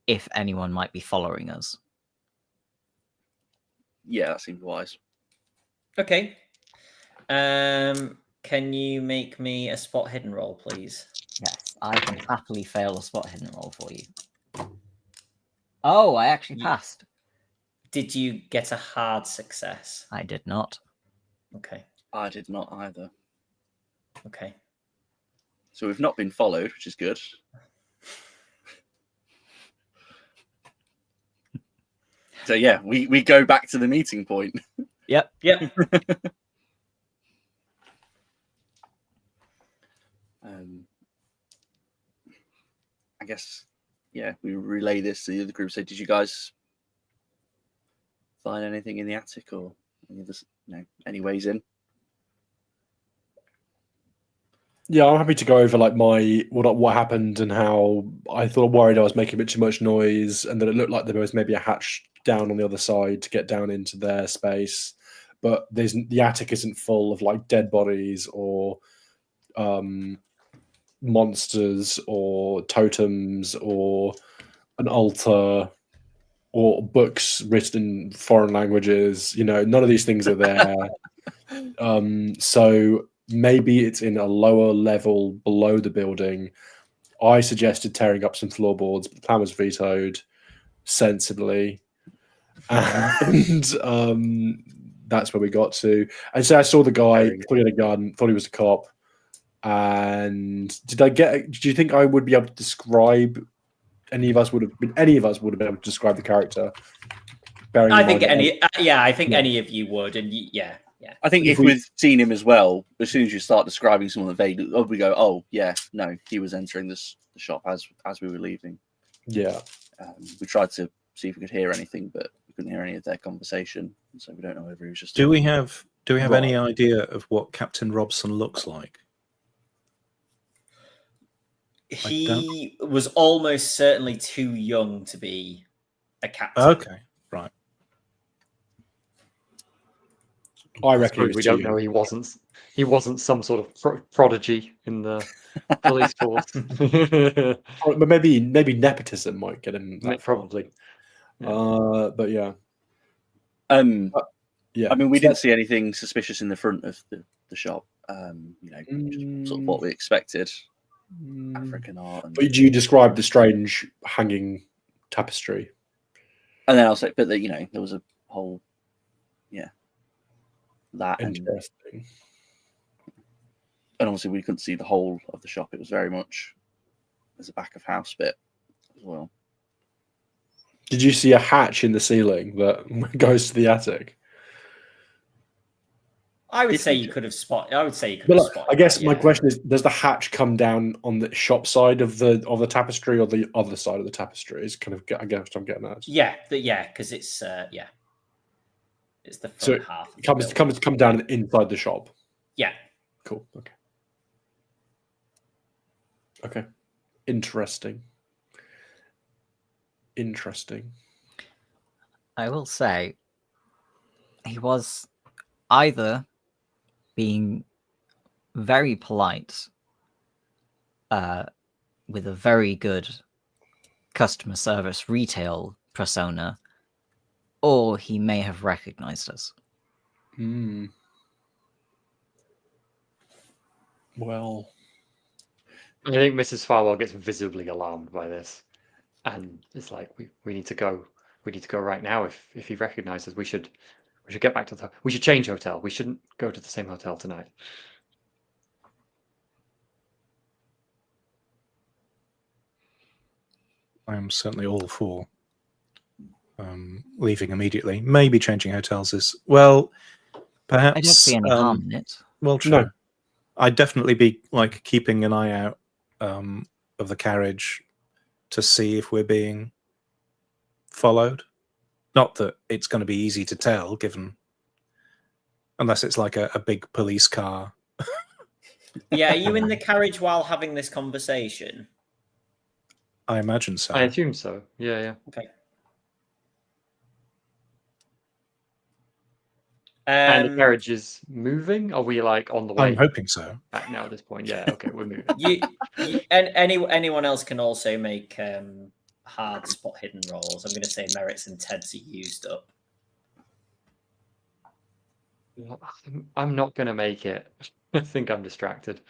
if anyone might be following us. Yeah, that seems wise. Okay. Can you make me a spot hidden roll, please? Yes, I can happily fail a spot hidden roll for you. Oh, I actually passed. Did you get a hard success? I did not. Okay. I did not either. Okay. So we've not been followed, which is good. So yeah, we go back to the meeting point. Yep. Yep. I guess, yeah, we relay this to the other group. So, did you guys find anything in the attic or any ways in? Yeah, I'm happy to go over like what happened and how I worried I was making a bit too much noise, and that it looked like there was maybe a hatch down on the other side to get down into their space, but the attic isn't full of like dead bodies or monsters or totems or an altar or books written in foreign languages. None of these things are there. So maybe it's in a lower level below the building. I suggested tearing up some floorboards, but the plan was vetoed sensibly. And that's where we got to. And so I saw the guy, thought he had a gun, thought he was a cop. And do you think I would be able to describe any of us would have been able to describe the character? I think any of you would, and yeah. I think if we've seen him as well, as soon as you start describing someone vaguely, we go, oh yeah, no, he was entering the shop as we were leaving. Yeah. We tried to see if we could hear anything, but we couldn't hear any of their conversation, so we don't know whether he was just. Do we have any idea of what Captain Robson looks like? He was almost certainly too young to be a captain. Okay, right. I reckon we don't know. He wasn't some sort of prodigy in the police force. But maybe nepotism might get him. Probably. Yeah. But yeah. Yeah. I mean, we didn't see anything suspicious in the front of the shop. Just sort of what we expected. African art. But you described the strange hanging tapestry. And then I was like, but there was a whole, that interesting. And obviously we couldn't see the whole of the shop. It was very much there's a back of house bit as well. Did you see a hatch in the ceiling that goes to the attic? I would say you could have spotted. I guess my question is: does the hatch come down on the shop side of the tapestry, or the other side of the tapestry? Is kind of, I guess, what I'm getting at. Yeah, because it's it's the front half. It comes down inside the shop. Yeah. Cool. Okay. Interesting. I will say he was either being very polite with a very good customer service retail persona, or he may have recognized us. Well, I think Mrs. Farwell gets visibly alarmed by this, and it's like, we need to go. We need to go right now. If he recognizes, we should get back to we should change hotel. We shouldn't go to the same hotel tonight. I am certainly all for leaving immediately. Maybe changing hotels is, well, perhaps. I don't see any harm in it. Well, true. No. I'd definitely be like keeping an eye out of the carriage to see if we're being followed. Not that it's going to be easy to tell, unless it's like a big police car. Yeah, are you in the carriage while having this conversation? I imagine so. I assume so. Yeah. Okay. And the carriage is moving? Are we like on the way? I'm hoping so. Back now at this point, yeah. Okay, we're moving. And anyone else can also make hard spot hidden rolls. I'm going to say Merritt's and Ted's are used up. I'm not going to make it. I think I'm distracted.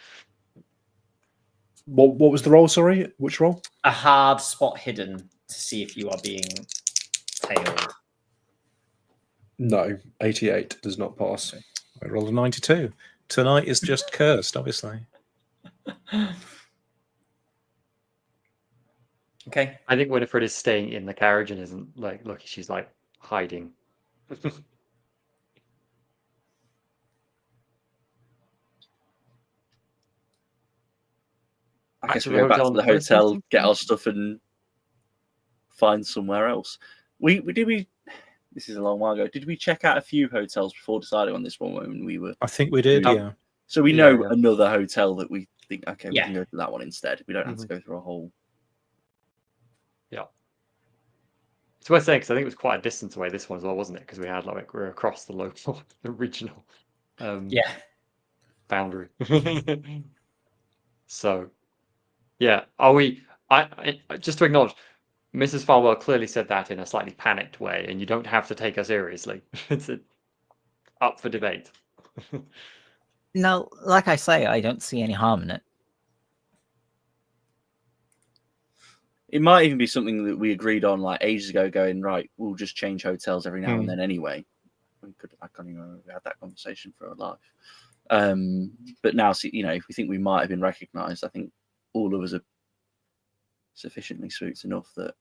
What was the roll? Sorry, which roll? A hard spot hidden to see if you are being tailed. No, 88 does not pass. I rolled a 92. Tonight is just cursed, obviously. Okay. I think Winifred is staying in the carriage and isn't like, look, she's like hiding. I Back guess to we the go back to hotel the in the first hotel, instance, get then? our stuff, and find somewhere else. We this is a long while ago. Did we check out a few hotels before deciding on this one when we were? I think we did. Oh, Yeah. So we Yeah, know yeah. another hotel that we think, okay, we Yeah. can go to that one instead. We don't have to Mhm. go through a whole. Yeah. It's worth saying because I think it was quite a distance away, this one as well, wasn't it? Because we were across the local, the regional Yeah. boundary. So, yeah. Are we? Just to acknowledge, Mrs. Farwell clearly said that in a slightly panicked way, and you don't have to take her seriously. It's up for debate. No, like I say, I don't see any harm in it. It might even be something that we agreed on like ages ago, going right. We'll just change hotels every now and then anyway. I can't even remember if we had that conversation for our life. But now, see, if we think we might have been recognised, I think all of us are sufficiently spooked enough that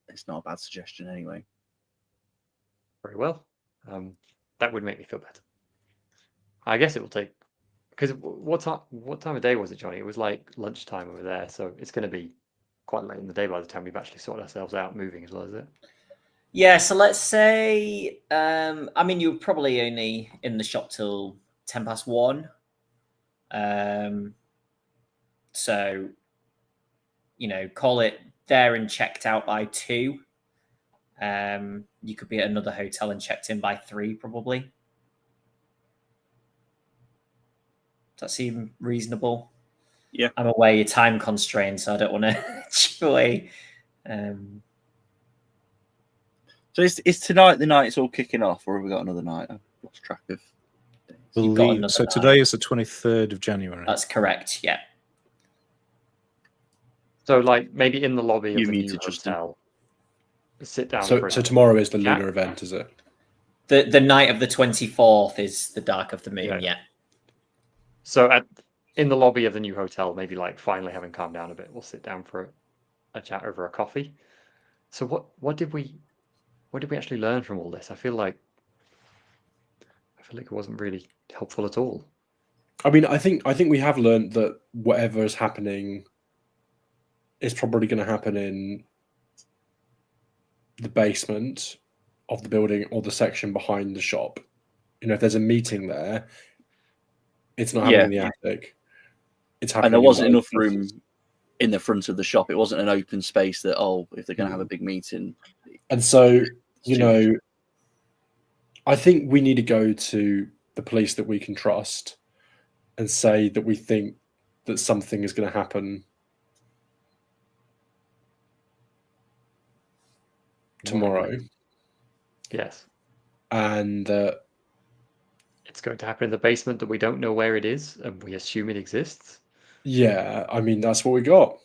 it's not a bad suggestion anyway. Very well. That would make me feel better. I guess it will take, because what time of day was it, Johnny? It was like lunchtime over there, so it's going to be quite late in the day by the time we've actually sorted ourselves out moving as well, is it? Yeah, so let's say, I mean, you were probably only in the shop till 1:10. So, call it there and checked out by 2. You could be at another hotel and checked in by 3, probably. Does that seem reasonable? Yeah. I'm aware you're time constrained, so I don't want to chip away. So is tonight the night it's all kicking off, or have we got another night? I've lost track of days. You've got another So night. today is the 23rd of January. That's correct, yeah. So, like, maybe in the lobby of You the new muted, Justin. hotel, sit down So for a tomorrow is the chat. lunar event, is it? The night of the 24th is the dark of the moon, yeah. So in the lobby of the new hotel, maybe like finally having calmed down a bit, we'll sit down for a chat over a coffee. So what did we actually learn from all this? I feel like it wasn't really helpful at all. I mean, I think we have learned that whatever is happening is probably going to happen in the basement of the building or the section behind the shop. If there's a meeting there, it's not happening in the attic. It's happening. And there wasn't in enough room in the front of the shop. It wasn't an open space that, if they're going to have a big meeting. And so, I think we need to go to the police that we can trust and say that we think that something is going to happen tomorrow. Yes. And it's going to happen in the basement that we don't know where it is, and we assume it exists. Yeah, I mean, that's what we got.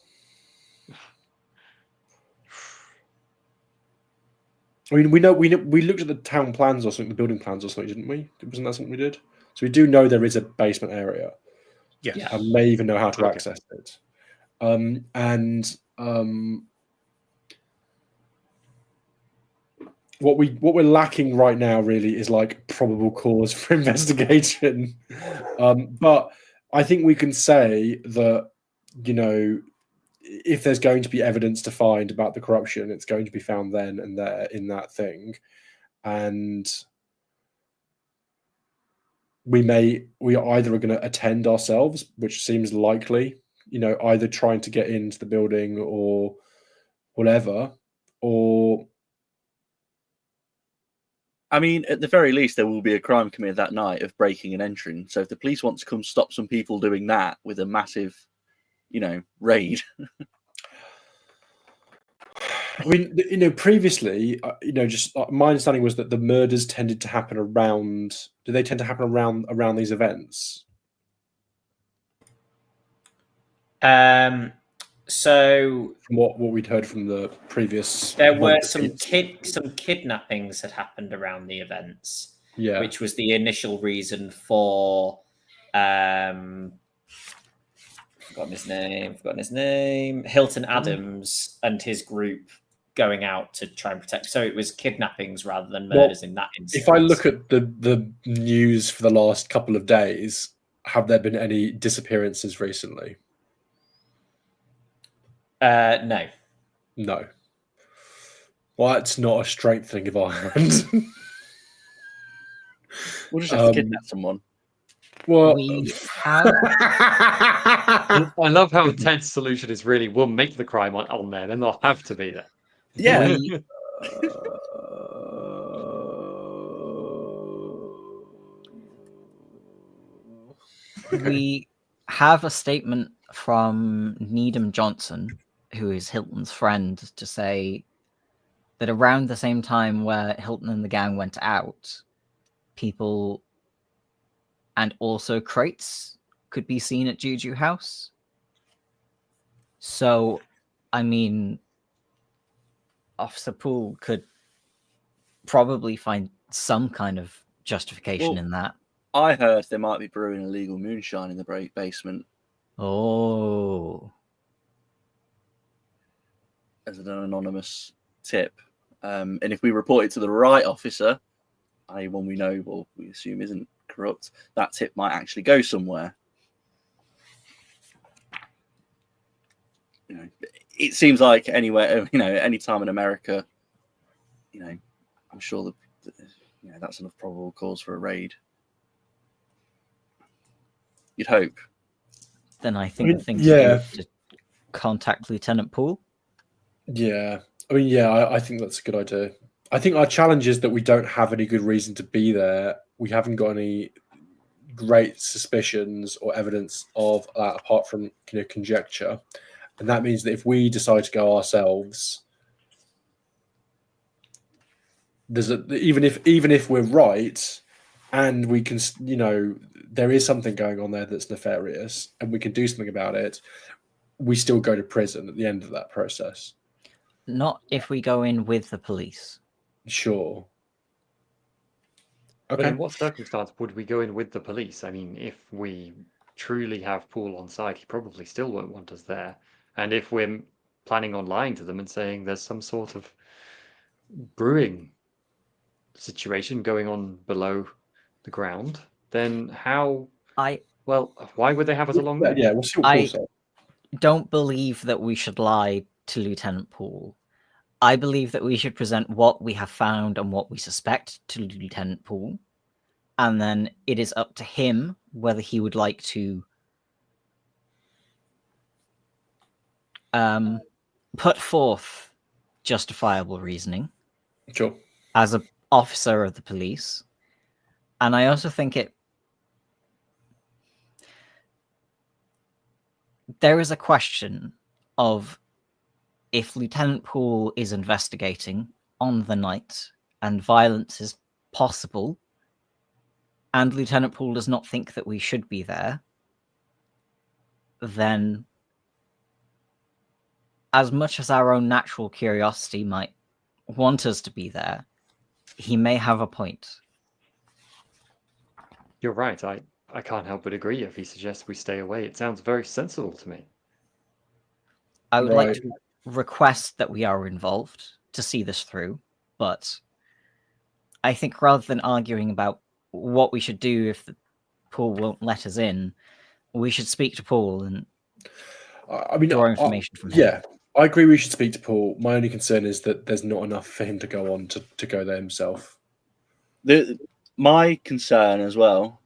I mean, we looked at the town plans or something, the building plans or something, didn't we? Wasn't that something we did? So we do know there is a basement area. Yes. Yeah. And may even know how to access it. What we're lacking right now really is like probable cause for investigation. But I think we can say that, if there's going to be evidence to find about the corruption, it's going to be found then and there in that thing. And we either are going to attend ourselves, which seems likely, either trying to get into the building or whatever, or I mean, at the very least, there will be a crime committed that night of breaking and entering. So if the police want to come stop some people doing that with a massive, raid. I mean, previously, just my understanding was that the murders tended to happen around. Do they tend to happen around these events? So from what we'd heard from the previous, there were some kidnappings that happened around the events. Yeah, which was the initial reason for forgotten his name. Hilton Adams and his group going out to try and protect. So it was kidnappings rather than Well, murders in that instance. If I look at the news for the last couple of days, have there been any disappearances recently? No. No. Well, that's not a strengthening of our hand. We'll just have to kidnap someone. Well, We have I love how a tense solution is really we'll make the crime on there, then they'll have to be there. Yeah. we, we have a statement from Needham Johnson, who is Hilton's friend, to say that around the same time where Hilton and the gang went out, people and also crates could be seen at Juju House. So, I mean, Officer Poole could probably find some kind of justification in that. I heard they might be brewing illegal moonshine in the basement Oh, as an anonymous tip. And if we report it to the right officer, i.e. one we know, well, we assume isn't corrupt, that tip might actually go somewhere. You know, it seems like anywhere, anytime in America, I'm sure that that's enough probable cause for a raid. You'd hope. then I think the thing to do is to contact Lieutenant Poole. Yeah. I mean, yeah, I think that's a good idea. I think our challenge is that we don't have any good reason to be there. We haven't got any great suspicions or evidence of that apart from conjecture. And that means that if we decide to go ourselves, even if we're right and we can, there is something going on there that's nefarious and we can do something about it, we still go to prison at the end of that process. Not if we go in with the police. Sure. But Okay. in what circumstance would we go in with the police? I mean, if we truly have Poole on site, he probably still won't want us there. And if we're planning on lying to them and saying there's some sort of brewing situation going on below the ground, then why would they have us along there? Yeah, we'll see what Paul says. Don't believe that we should lie to Lieutenant Poole. I believe that we should present what we have found and what we suspect to Lieutenant Poole, and then it is up to him whether he would like to put forth justifiable reasoning Sure. as an officer of the police. And I also think there is a question of if Lieutenant Poole is investigating on the night and violence is possible, and Lieutenant Poole does not think that we should be there, then as much as our own natural curiosity might want us to be there, he may have a point. You're right. I can't help but agree if he suggests we stay away. It sounds very sensible to me. I would like to request that we are involved to see this through, but I think rather than arguing about what we should do if Poole won't let us in, we should speak to Poole and draw information from him. Yeah, I agree we should speak to Poole. My only concern is that there's not enough for him to go on to go there himself. My concern as well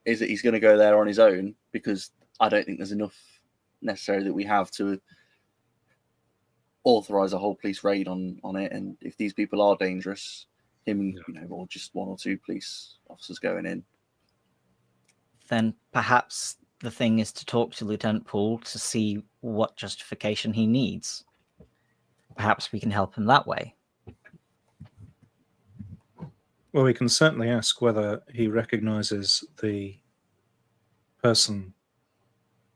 is that he's going to go there on his own, because I don't think there's enough necessary that we have to authorize a whole police raid on it. And if these people are dangerous, or just one or two police officers going in, then perhaps the thing is to talk to Lieutenant Poole to see what justification he needs. Perhaps we can help him that way. Well, we can certainly ask whether he recognizes the person,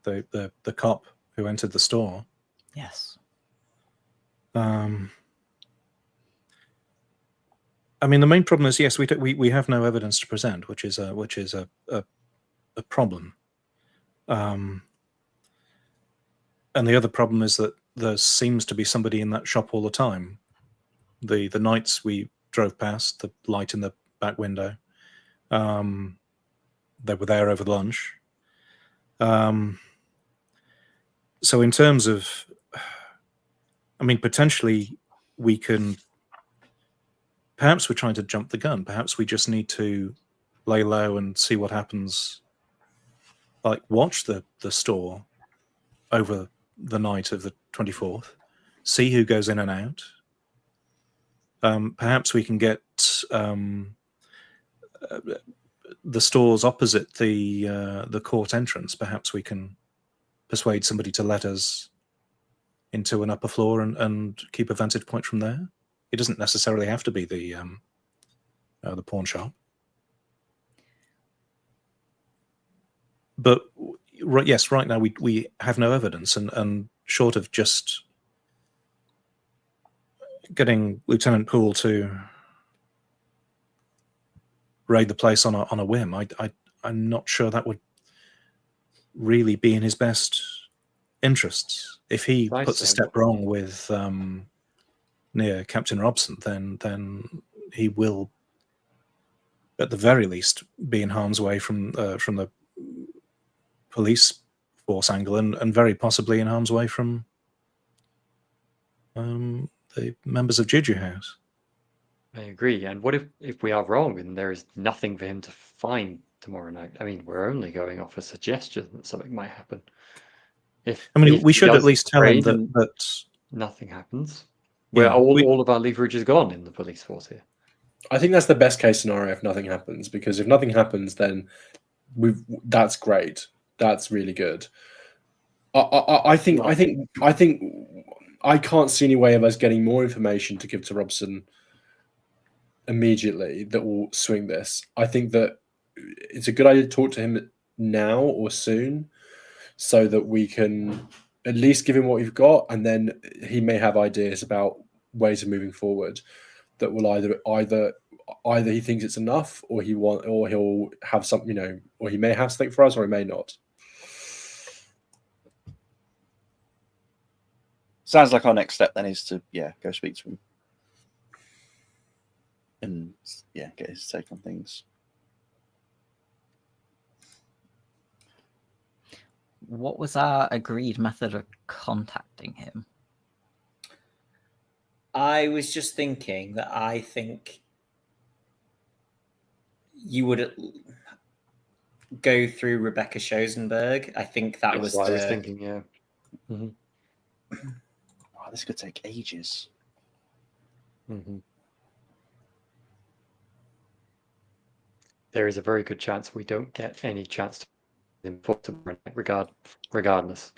the cop who entered the store. Yes. I mean, the main problem is, yes, we have no evidence to present, which is a problem. And the other problem is that there seems to be somebody in that shop all the time, The nights we drove past, the light in the back window. They were there over lunch. So in terms of, I mean, potentially we can, perhaps we're trying to jump the gun. Perhaps we just need to lay low and see what happens. Like watch the store over the night of the 24th, see who goes in and out. Perhaps we can get the stores opposite the court entrance. Perhaps we can persuade somebody to let us into an upper floor and keep a vantage point from there. It doesn't necessarily have to be the pawn shop. But yes, right now we have no evidence, and short of just getting Lieutenant Poole to raid the place on a whim, I'm not sure that would really be in his best interests. If he puts a step wrong with near Captain Robson, then he will, at the very least, be in harm's way from the police force angle, and very possibly in harm's way from the members of Juju House. I agree. And what if we are wrong and there is nothing for him to find tomorrow night? I mean, we're only going off a suggestion that something might happen. We should at least tell him that nothing happens. Yeah, all of our leverage is gone in the police force here. I think that's the best case scenario if nothing happens, because if nothing happens, then that's great. That's really good. I think I can't see any way of us getting more information to give to Robson immediately that will swing this. I think that it's a good idea to talk to him now or soon, so that we can at least give him what we've got, and then he may have ideas about ways of moving forward that will either he thinks it's enough, or he'll have something, or he may have something for us, or he may not. Sounds like our next step then is to go speak to him and get his take on things. What was our agreed method of contacting him? I was just thinking that I think you would go through Rebecca Schosenberg. I think that was what I was thinking, yeah. Mm-hmm. Oh, this could take ages. Mm-hmm. There is a very good chance we don't get any chance to import to regardless.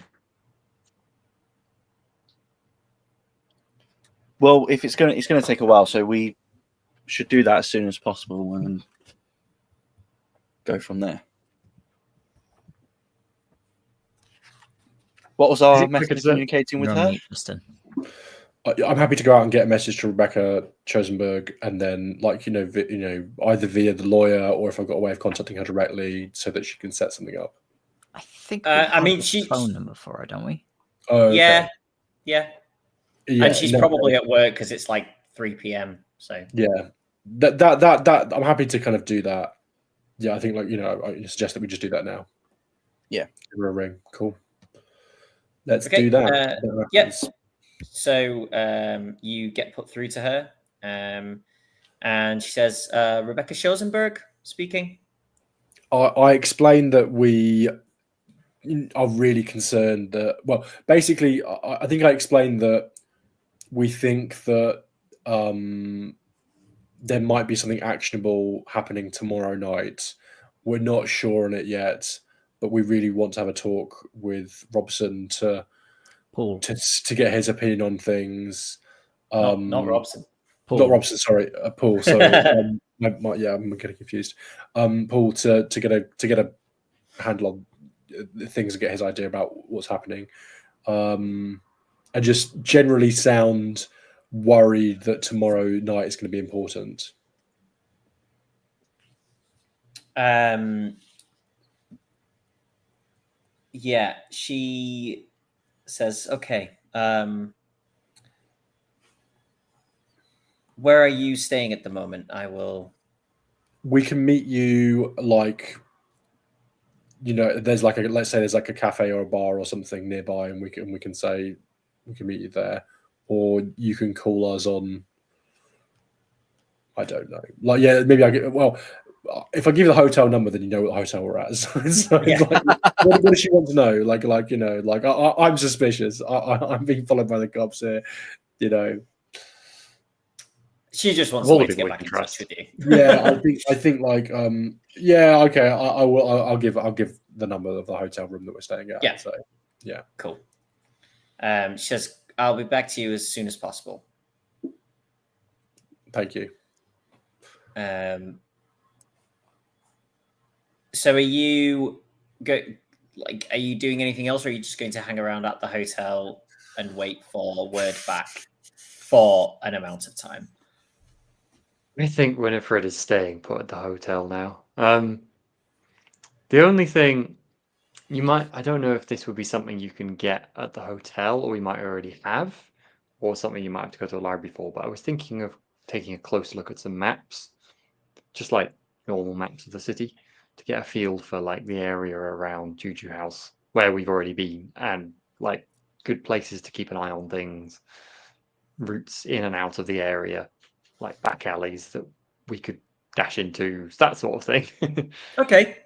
Well, if it's going to take a while, so we should do that as soon as possible and go from there. What was our method of communicating with her? I'm happy to go out and get a message to Rebecca Chosenberg, and then, either via the lawyer, or if I've got a way of contacting her directly, so that she can set something up. I think we have she phone number for her, don't we? Oh, okay. Yeah. And she's probably at work because it's like 3 p.m. So that I'm happy to kind of do that. Yeah, I think I suggest that we just do that now. Yeah, give her a ring. Cool. Let's do that. Yes. So you get put through to her, and she says, "Rebecca Schosenberg speaking." I explained that we are really concerned that. Well, basically, I think I explained that we think that there might be something actionable happening tomorrow night. We're not sure on it yet, but we really want to have a talk with Robson to get his opinion on things. Not Robson. Paul. Not Robson. Sorry, Paul. Sorry, I'm getting confused. Paul to get a handle on things and get his idea about what's happening, and just generally sound worried that tomorrow night is going to be important. Yeah, she says, okay. Where are you staying at the moment? I will. We can meet you like, there's like let's say there's like a cafe or a bar or something nearby, and we can say we can meet you there, or you can call us on. I don't know. Like, yeah, maybe I get. Well, if I give you the hotel number, then you know what hotel we're at. So it's like, what does she want to know? Like I'm suspicious. I'm being followed by the cops here. She just wants Of all a way the to get people back we in can touch with you. Yeah, I think like yeah, okay. I will. I'll give the number of the hotel room that we're staying at. Yeah. So yeah, cool. She says, "I'll be back to you as soon as possible." Thank you. So are you are you doing anything else, or are you just going to hang around at the hotel and wait for word back for an amount of time? I think Winifred is staying put at the hotel now. The only thing I don't know if this would be something you can get at the hotel, or we might already have, or something you might have to go to the library for, but I was thinking of taking a close look at some maps, just like normal maps of the city, to get a feel for like the area around Juju House, where we've already been, and like good places to keep an eye on things, routes in and out of the area, like back alleys that we could dash into, that sort of thing. Okay.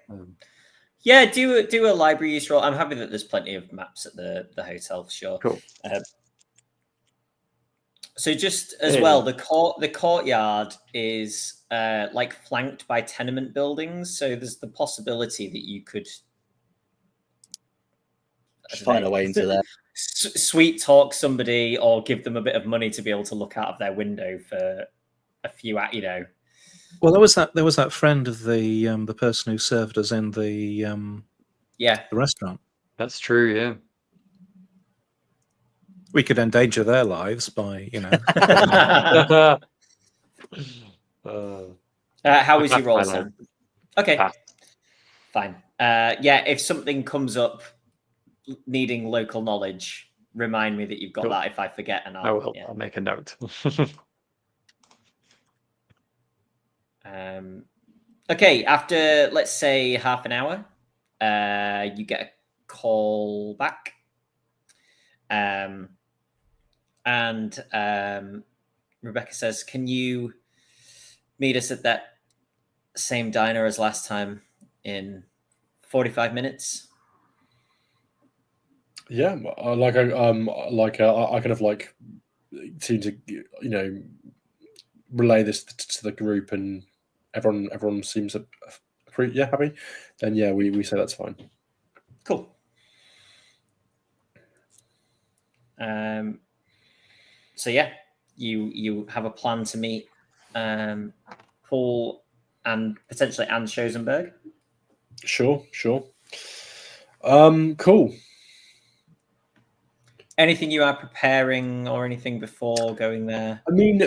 Yeah, do a library use roll. I'm happy that there's plenty of maps at the hotel for sure. Cool. So just as well, the courtyard is like flanked by tenement buildings, so there's the possibility that you could find a way into there. Sweet talk somebody, or give them a bit of money to be able to look out of their window for a few, Well, there was that friend of the person who served us in the restaurant. That's true. Yeah. We could endanger their lives by, How was your roll, I Sam? Okay, fine. Yeah, if something comes up needing local knowledge, remind me that you've got that if I forget, and I will. I'll make a note. Okay, after let's say half an hour, you get a call back, and Rebecca says, "Can you meet us at that same diner as last time in 45 minutes?" Yeah, I kind of like seem to relay this to the group, and everyone seems happy. Then yeah, we say that's fine. Cool. So yeah, you have a plan to meet Paul and potentially Anne Schoenberg. Sure. Cool. Anything you are preparing or anything before going there? I mean,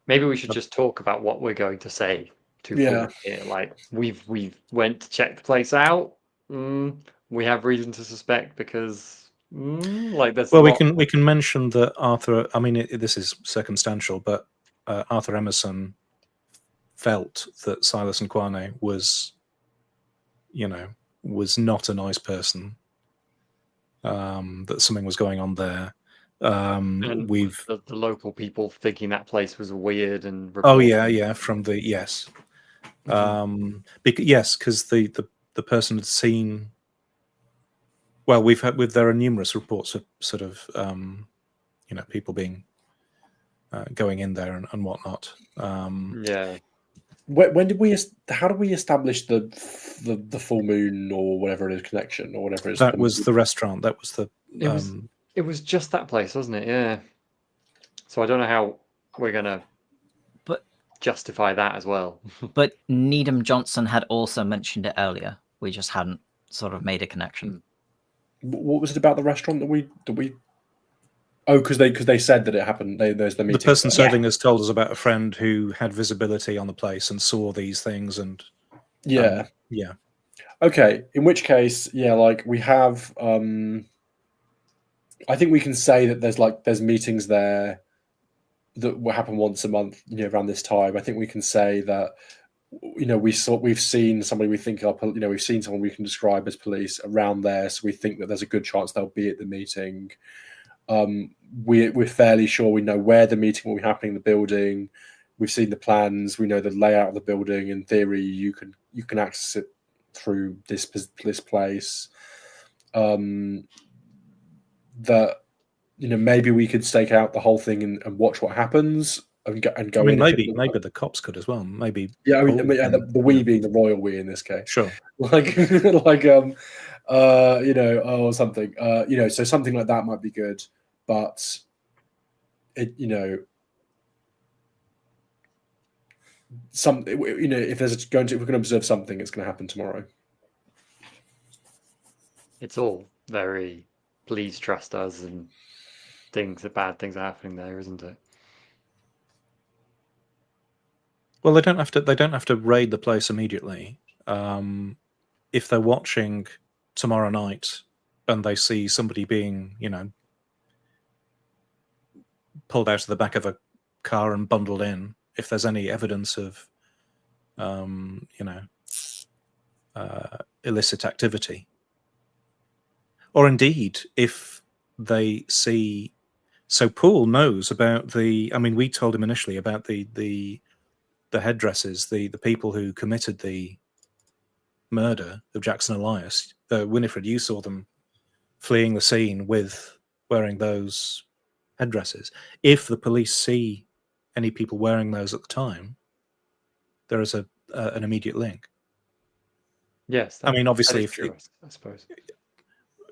maybe we should just talk about what we're going to say to Paul here. Like we've went to check the place out. We have reason to suspect because like there's. Well, we can mention that Arthur. I mean, this is circumstantial, but Arthur Emerson felt that Silas Nquane was not a nice person. That something was going on there. And we've the local people thinking that place was weird and. Oh yeah, from the yes, because the person had seen. Well, there are numerous reports of sort of people being going in there and whatnot. Yeah. When did we? How did we establish the full moon or whatever it is connection or whatever it is? That was the restaurant. That was the. It was just that place, wasn't it? Yeah. So I don't know how we're gonna, justify that as well. But Needham Johnson had also mentioned it earlier. We just hadn't sort of made a connection. What was it about the restaurant that we? Oh, because they said that it happened. There's the meeting. The person serving us told us about a friend who had visibility on the place and saw these things, and yeah. Okay, in which case, like we have I think we can say that there's meetings there that will happen once a month, around this time. I think we can say that, we've seen somebody we think are, we've seen someone we can describe as police around there, so we think that there's a good chance they'll be at the meeting. We're fairly sure we know where the meeting will be happening in the building. We've seen the plans. We know the layout of the building. In theory, you can access it through this place. That maybe we could stake out the whole thing and watch what happens and go. I mean, in maybe the cops could as well. Maybe. Yeah, Paul the we being the royal we in this case. Sure. Or something. So something like that might be good, but it, if if we're going to observe something, it's going to happen tomorrow. It's all very please trust us and bad things are happening there, isn't it? Well, they don't have to raid the place immediately. If they're watching tomorrow night and they see somebody being, pulled out of the back of a car and bundled in, if there's any evidence of, illicit activity, or indeed if they see, so Paul knows about the. I mean, we told him initially about the headdresses, the people who committed the murder of Jackson Elias. Winifred, you saw them fleeing the scene with wearing those headdresses. If the police see any people wearing those at the time, there is an immediate link. Yes, I mean, obviously, if true, I suppose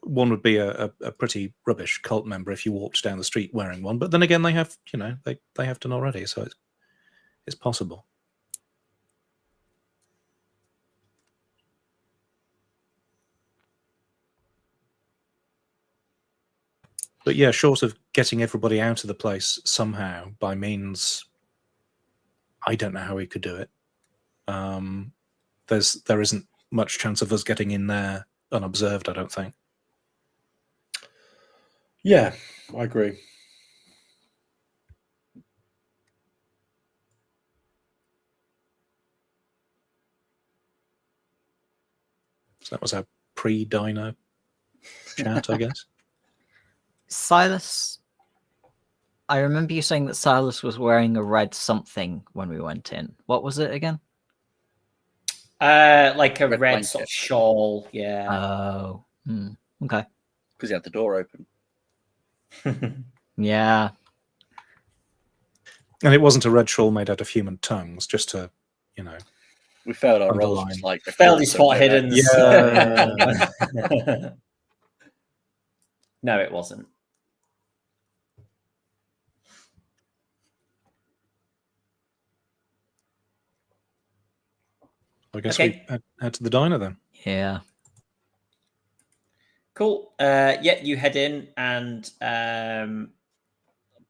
one would be a pretty rubbish cult member if you walked down the street wearing one. But then again, they have they have done already, so it's possible. But yeah, short of getting everybody out of the place somehow by means, I don't know how we could do it. There isn't much chance of us getting in there unobserved, I don't think. Yeah, I agree. So that was our pre-dino chat, I guess. Silas, I remember you saying that Silas was wearing a red something when we went in. What was it again? Like a red blanket. sort of shawl. Yeah. Oh, okay. Because he had the door open. Yeah. And it wasn't a red shawl made out of human tongues, just to, We failed our roles. Underline. Just like a Failed cult, his so spot no, hidden. Yeah. No, it wasn't. I guess Okay. we head to the diner then. Yeah. Cool. Yeah, you head in, and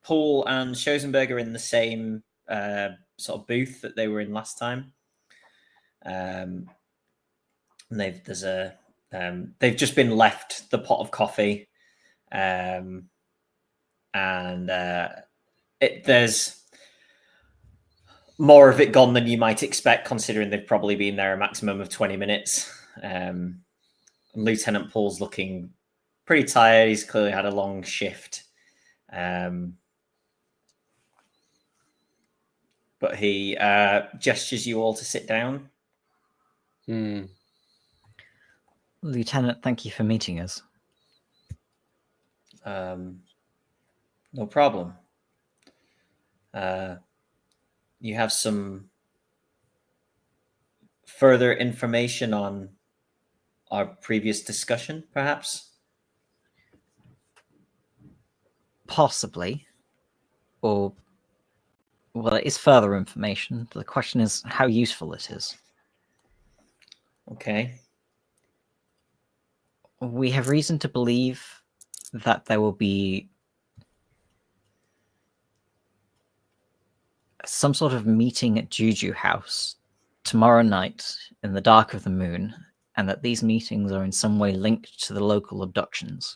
Paul and Schoenberg are in the same sort of booth that they were in last time. And they've just been left the pot of coffee, and there's more of it gone than you might expect, considering they've probably been there a maximum of 20 minutes. Lieutenant Paul's looking pretty tired. He's clearly had a long shift. But he gestures you all to sit down. Lieutenant, thank you for meeting us. No problem. You have some further information on our previous discussion, perhaps? Possibly. Or, well, it is further information. The question is how useful it is. Okay. We have reason to believe that there will be some sort of meeting at Juju House tomorrow night in the dark of the moon, and that these meetings are in some way linked to the local abductions.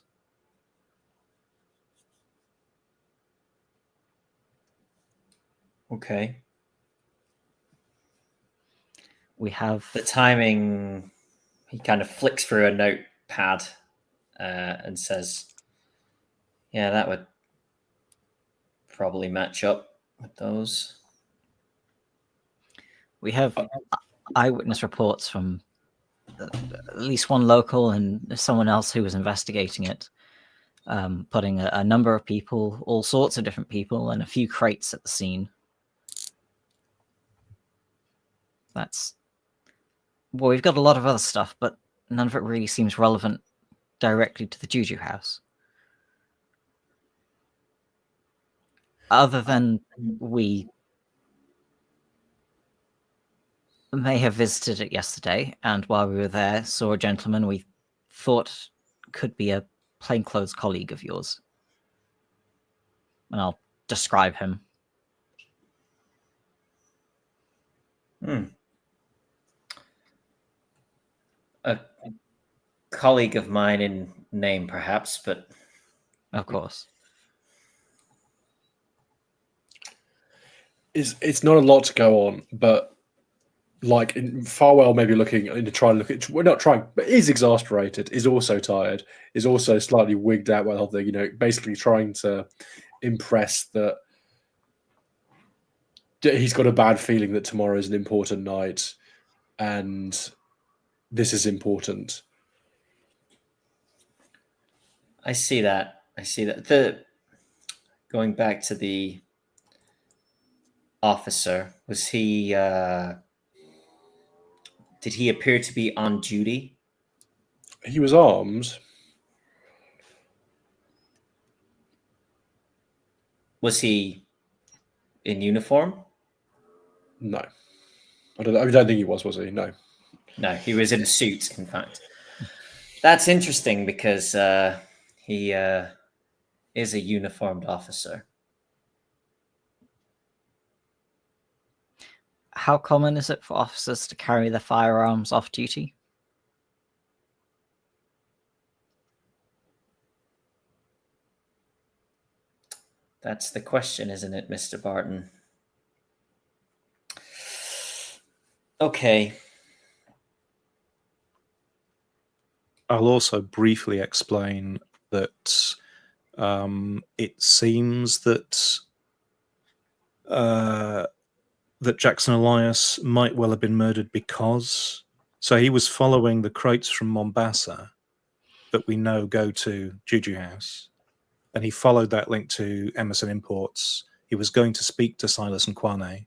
Okay. We have The timing, he kind of flicks through a notepad and says, yeah, that would probably match up with those. we have eyewitness reports from at least one local and someone else who was investigating it, putting a number of people, all sorts of different people, and a few crates at the scene. Well, we've got a lot of other stuff, but none of it really seems relevant directly to the Juju house. Other than we may have visited it yesterday, and while we were there, saw a gentleman we thought could be a plainclothes colleague of yours. And I'll describe him. A colleague of mine in name, perhaps, but Of course. It's not a lot to go on, but like Farwell maybe looking to try and look at, we're not trying, but is exasperated, is also tired, is also slightly wigged out by the whole thing, basically trying to impress that he's got a bad feeling that tomorrow is an important night and this is important. I see that. Going back to the officer, was he did he appear to be on duty? He was armed. Was he in uniform? No. I don't think he was he? No. No, he was in a suit, in fact. That's interesting because he is a uniformed officer. How common is it for officers to carry their firearms off duty? That's the question, isn't it, Mr. Barton? Okay. I'll also briefly explain that it seems that that Jackson Elias might well have been murdered because he was following the crates from Mombasa that we know go to Juju House, and he followed that link to Emerson Imports. He was going to speak to Silas and Kwane,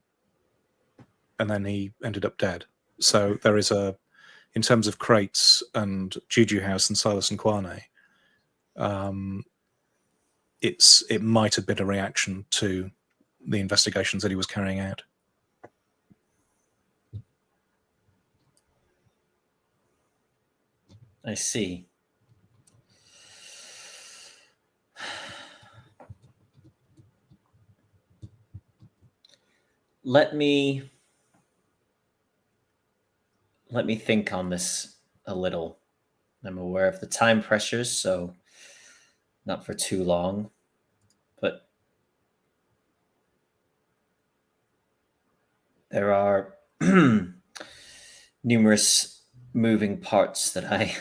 and then he ended up dead. So there is in terms of crates and Juju House and Silas and Kwane, it might have been a reaction to the investigations that he was carrying out. I see. Let me think on this a little. I'm aware of the time pressures, so not for too long, but there are numerous moving parts that I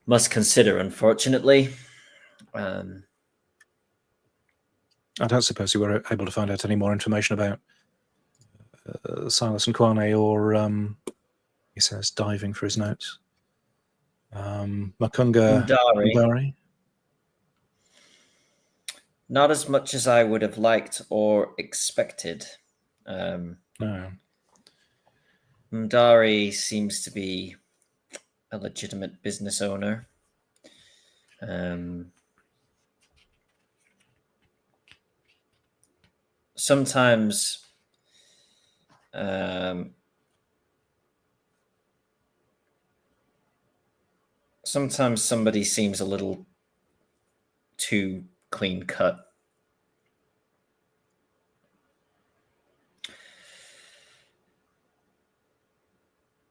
must consider, unfortunately. I don't suppose you were able to find out any more information about Silas and Kwane, or he says, diving for his notes. Makunga Ndari. Not as much as I would have liked or expected. No. Ndari seems to be a legitimate business owner. Sometimes somebody seems a little too clean cut.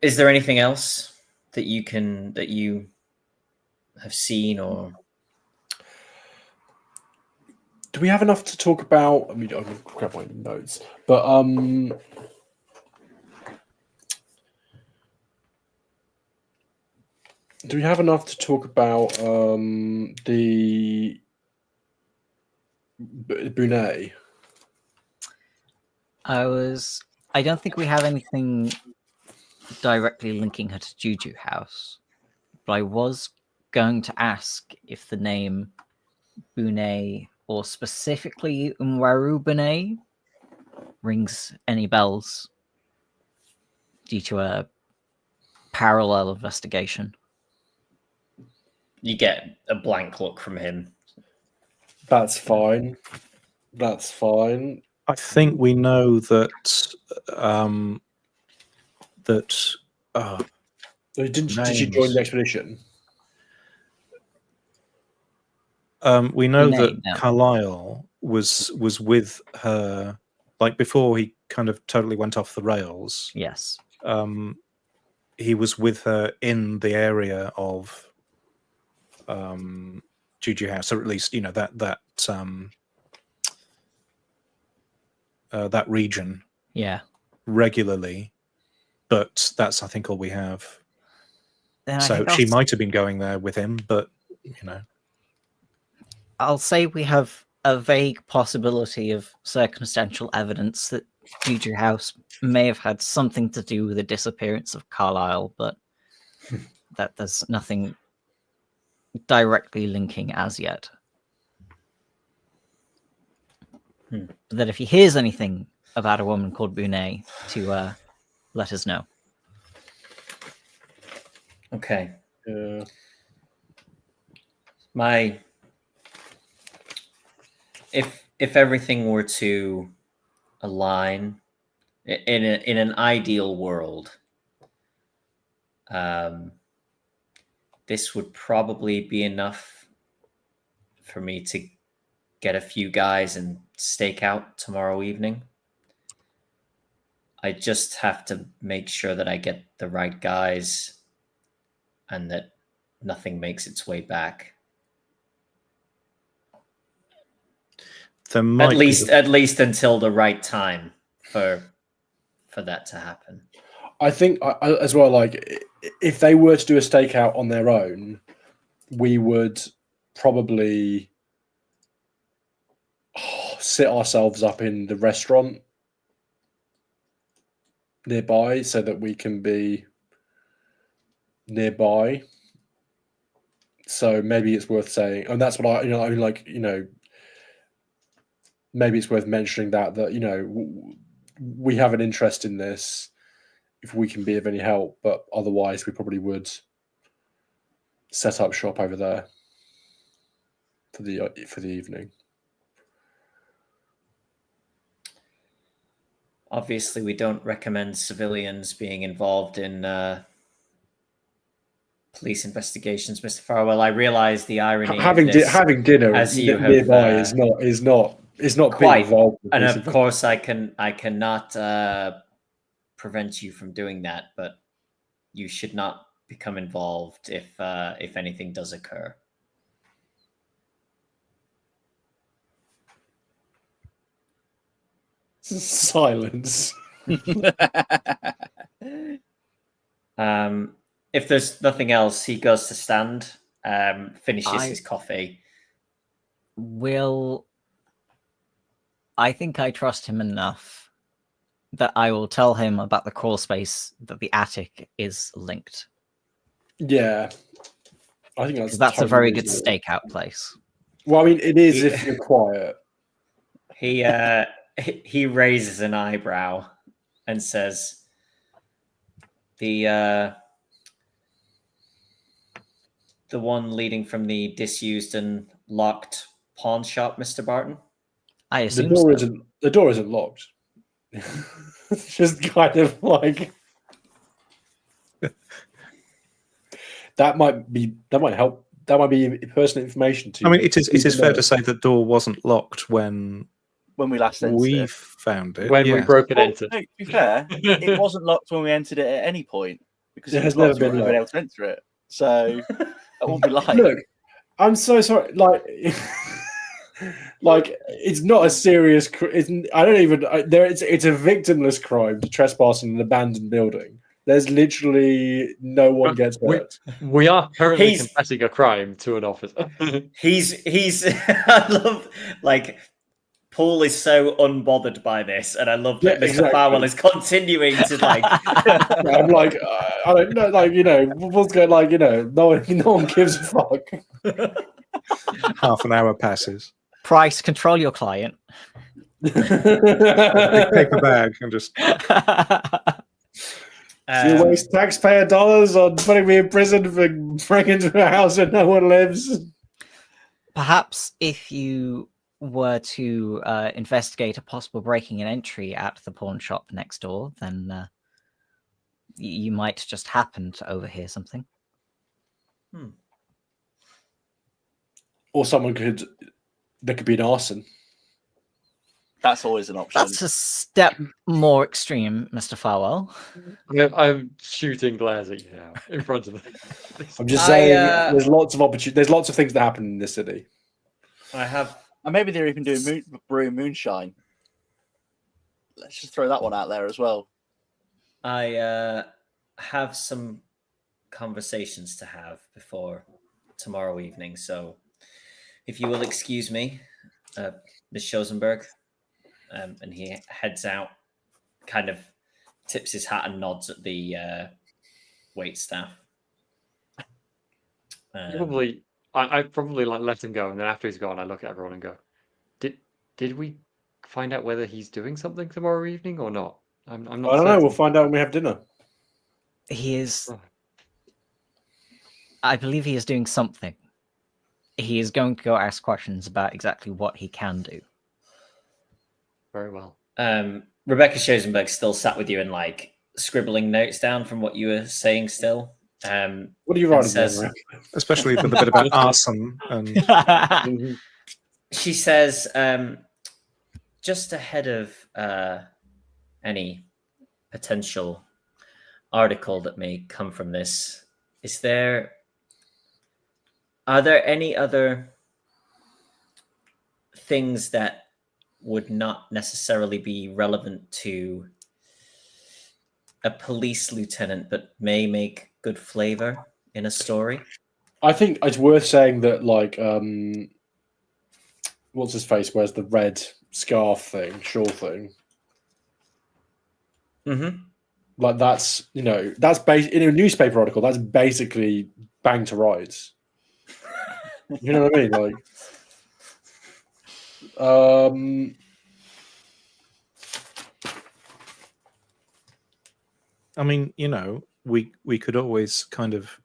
Is there anything else that you have seen or? do we have enough to talk about? I mean, I'm going to grab my notes, but do we have enough to talk about the Bunay? I don't think we have anything directly linking her to Juju House, but I was going to ask if the name Bunay, or specifically Umwaru Bunay, rings any bells due to a parallel investigation. You get a blank look from him. That's fine. That's fine. I think we know that that Did she join the expedition? we know Bunay, that no. Carlisle was with her, like before he kind of totally went off the rails. Yes. He was with her in the area of Juju House, or at least that that region. Yeah. Regularly, but that's I think all we have. Then I So think she might have been going there with him, but I'll say we have a vague possibility of circumstantial evidence that Juju House may have had something to do with the disappearance of Carlisle, but that there's nothing directly linking as yet. But that if he hears anything about a woman called Bunay, to let us know. Okay. Yeah. If everything were to align in an ideal world, this would probably be enough for me to get a few guys and stake out tomorrow evening. I just have to make sure that I get the right guys and that nothing makes its way back. there might At least until the right time for that to happen. I think as well, like if they were to do a stakeout on their own, we would probably sit ourselves up in the restaurant nearby so that we can be nearby. So maybe it's worth saying, and that's what maybe it's worth mentioning that we have an interest in this if we can be of any help, but otherwise we probably would set up shop over there for the evening. Obviously, we don't recommend civilians being involved in police investigations, Mr. Farwell. I realise the irony. Having dinner as you nearby have, is not quite. being involved. And of course, I cannot prevent you from doing that, but you should not become involved if anything does occur. Silence. If there's nothing else, he goes to stand, finishes his coffee. I think I trust him enough that I will tell him about the crawl space that the attic is linked. Yeah. I think That's totally a very good reasonable. stakeout place. Well, I mean, it is if you're quiet. He raises an eyebrow and says, the one leading from the disused and locked pawn shop, Mr. Barton? I assume the door isn't locked. It's just kind of like that might help. That might be personal information to you. I mean, it is fair to say the door wasn't locked when we last entered we found it. When we broke it into. No, to be fair, it wasn't locked when we entered it at any point because It it has was never locked when been we were locked. able to enter it. So that won't be lying. Look, I'm so sorry. Like, Like, it's not a serious. I don't even. It's a victimless crime to trespass in an abandoned building. There's literally no one gets hurt. We are currently He's- confessing a crime to an officer. He's I love, like, Paul is so unbothered by this, and I love that Yeah, Mr. exactly. Farwell is continuing to like. I'm like, I don't know, like, what's going, like, no one gives a fuck. Half an hour passes. Price, control your client. Big paper bag and just You waste taxpayer dollars on putting me in prison for breaking into a house where no one lives. Perhaps if you were to investigate a possible breaking and entry at the pawn shop next door, then you might just happen to overhear something. Or there could be an arson. That's always an option. That's a step more extreme, Mr. Farwell. I'm shooting glares at you now in front of me. I'm just saying, there's lots of opportunity. There's lots of things that happen in this city. I have. And maybe they're even doing brewing moonshine. Let's just throw that one out there as well. I have some conversations to have before tomorrow evening, so if you will excuse me, Ms. Schosenberg, and he heads out, kind of tips his hat and nods at the wait staff. I probably like let him go, and then after he's gone, I look at everyone and go, "Did we find out whether he's doing something tomorrow evening or not?" I'm not. I don't know. certain. We'll find out when we have dinner. He is. Right. I believe he is doing something. He is going to go ask questions about exactly what he can do. Very well. Rebecca Schosenberg still sat with you and like scribbling notes down from what you were saying still. What are you writing says- down, especially with the bit about arson and Rick? She says, just ahead of any potential article that may come from this, are there any other things that would not necessarily be relevant to a police lieutenant, but may make good flavor in a story? I think it's worth saying that, like, what's his face wears the red scarf thing, shawl thing. Mm-hmm. Like, that's in a newspaper article. That's basically bang to rights. You know what I mean? Like, I mean, we could always kind of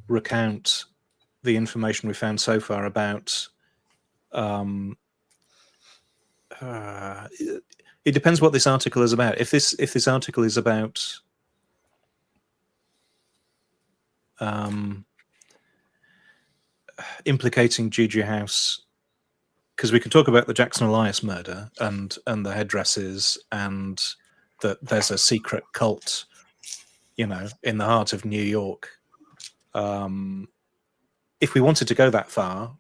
recount the information we found so far about. It depends what this article is about. If this article is about implicating Juju House, because we could talk about the Jackson Elias murder and the headdresses, and that there's a secret cult, in the heart of New York. If we wanted to go that far,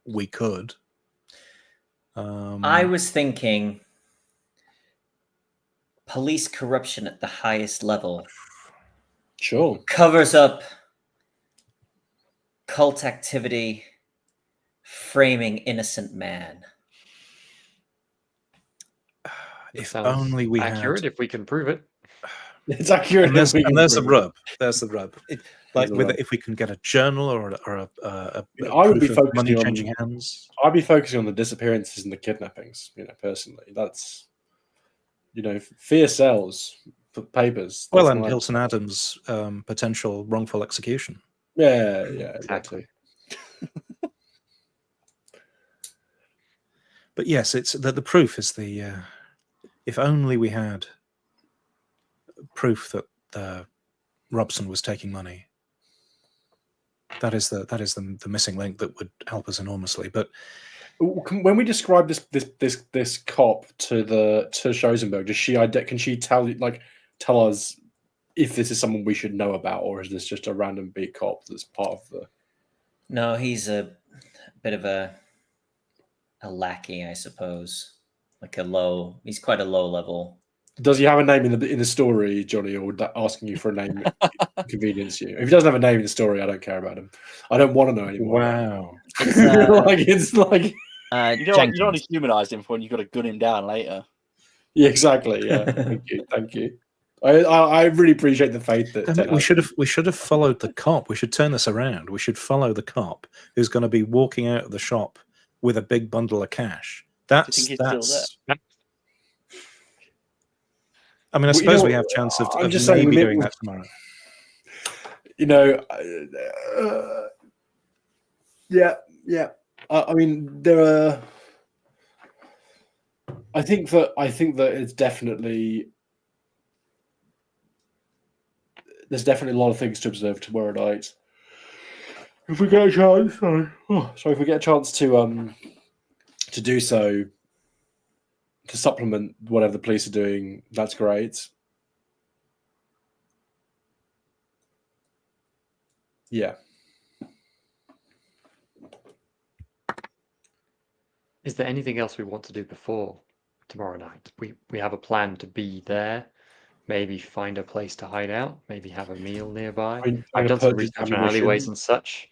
we could. I was thinking police corruption at the highest level sure. covers up cult activity, framing innocent man. It If sounds only we accurate had. if we can prove it. It's accurate. And there's the rub. rub. There's the rub. Like, if we can get a journal or a I would be proof of focusing money on- changing hands. I'd be focusing on the disappearances and the kidnappings. Personally, that's fear sells for papers. Well, That's and my- Hilton Adams' potential wrongful execution. yeah, Exactly. exactly. But yes, it's the proof is the. If only we had proof that Robson was taking money. That is the missing link that would help us enormously. But When we describe this cop to Schosenberg, can she tell us if this is someone we should know about, or is this just a random beat cop that's part of the? No, he's a bit of a lackey, I suppose. Like he's quite a low level. Does he have a name in the story, Johnny, or would that asking you for a name inconvenience you? If he doesn't have a name in the story, I don't care about him. I don't want to know anymore. Wow. It's, It's like You don't want Jenkins. to humanize him for when you've got to gun him down later. yeah, exactly. Yeah, thank you. I really appreciate the faith that Damn it, we should have followed the cop. We should turn this around. We should follow the cop who's going to be walking out of the shop with a big bundle of cash. think he's still there? I mean, I suppose we have a chance of maybe doing that tomorrow. You know, yeah. I mean, there are. I think that it's definitely. There's definitely a lot of things to observe tomorrow night. If we get a chance, if we get a chance to do so, to supplement whatever the police are doing, that's great. Yeah. Is there anything else we want to do before tomorrow night? We have a plan to be there. Maybe find a place to hide out. Maybe have a meal nearby. I've done some research on alleyways and such.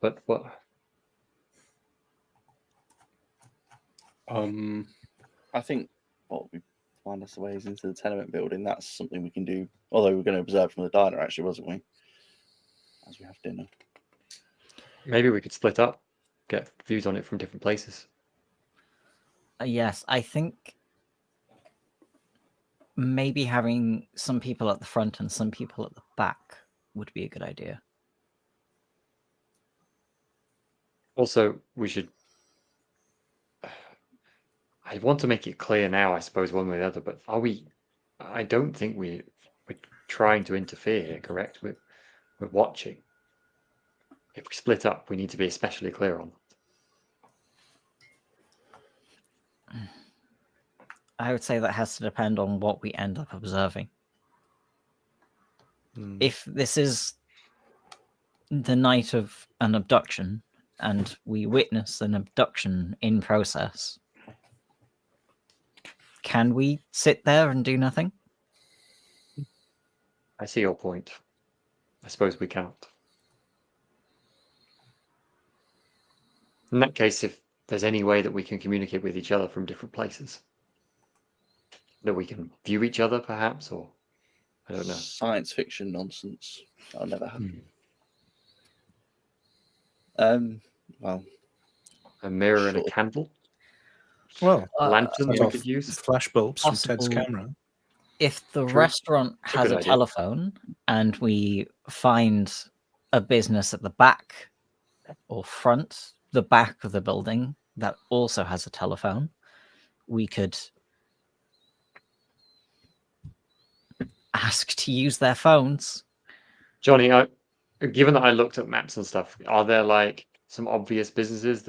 But what? I think we find us ways into the tenement building. That's something we can do. Although we're going to observe from the diner, actually, wasn't we? As we have dinner. Maybe we could split up, get views on it from different places. Yes, I think maybe having some people at the front and some people at the back would be a good idea. Also, we should. I want to make it clear now, I suppose, one way or the other, but are we? I don't think we're trying to interfere, correct? We're watching. If we split up, we need to be especially clear on that. I would say that has to depend on what we end up observing. If this is the night of an abduction and we witness an abduction in process, can we sit there and do nothing? I see your point. I suppose we can't. In that case, if there's any way that we can communicate with each other from different places, that we can view each other, perhaps, or I don't know. Science fiction nonsense. That'll never happen. Well, A mirror and a candle. Well, lanterns we could use. Flash bulbs from Ted's Possible. camera. If the True. restaurant It's a has good a idea. telephone and we find a business at the back or front, the back of the building that also has a telephone, we could ask to use their phones. Johnny, given that I looked at maps and stuff, are there like some obvious businesses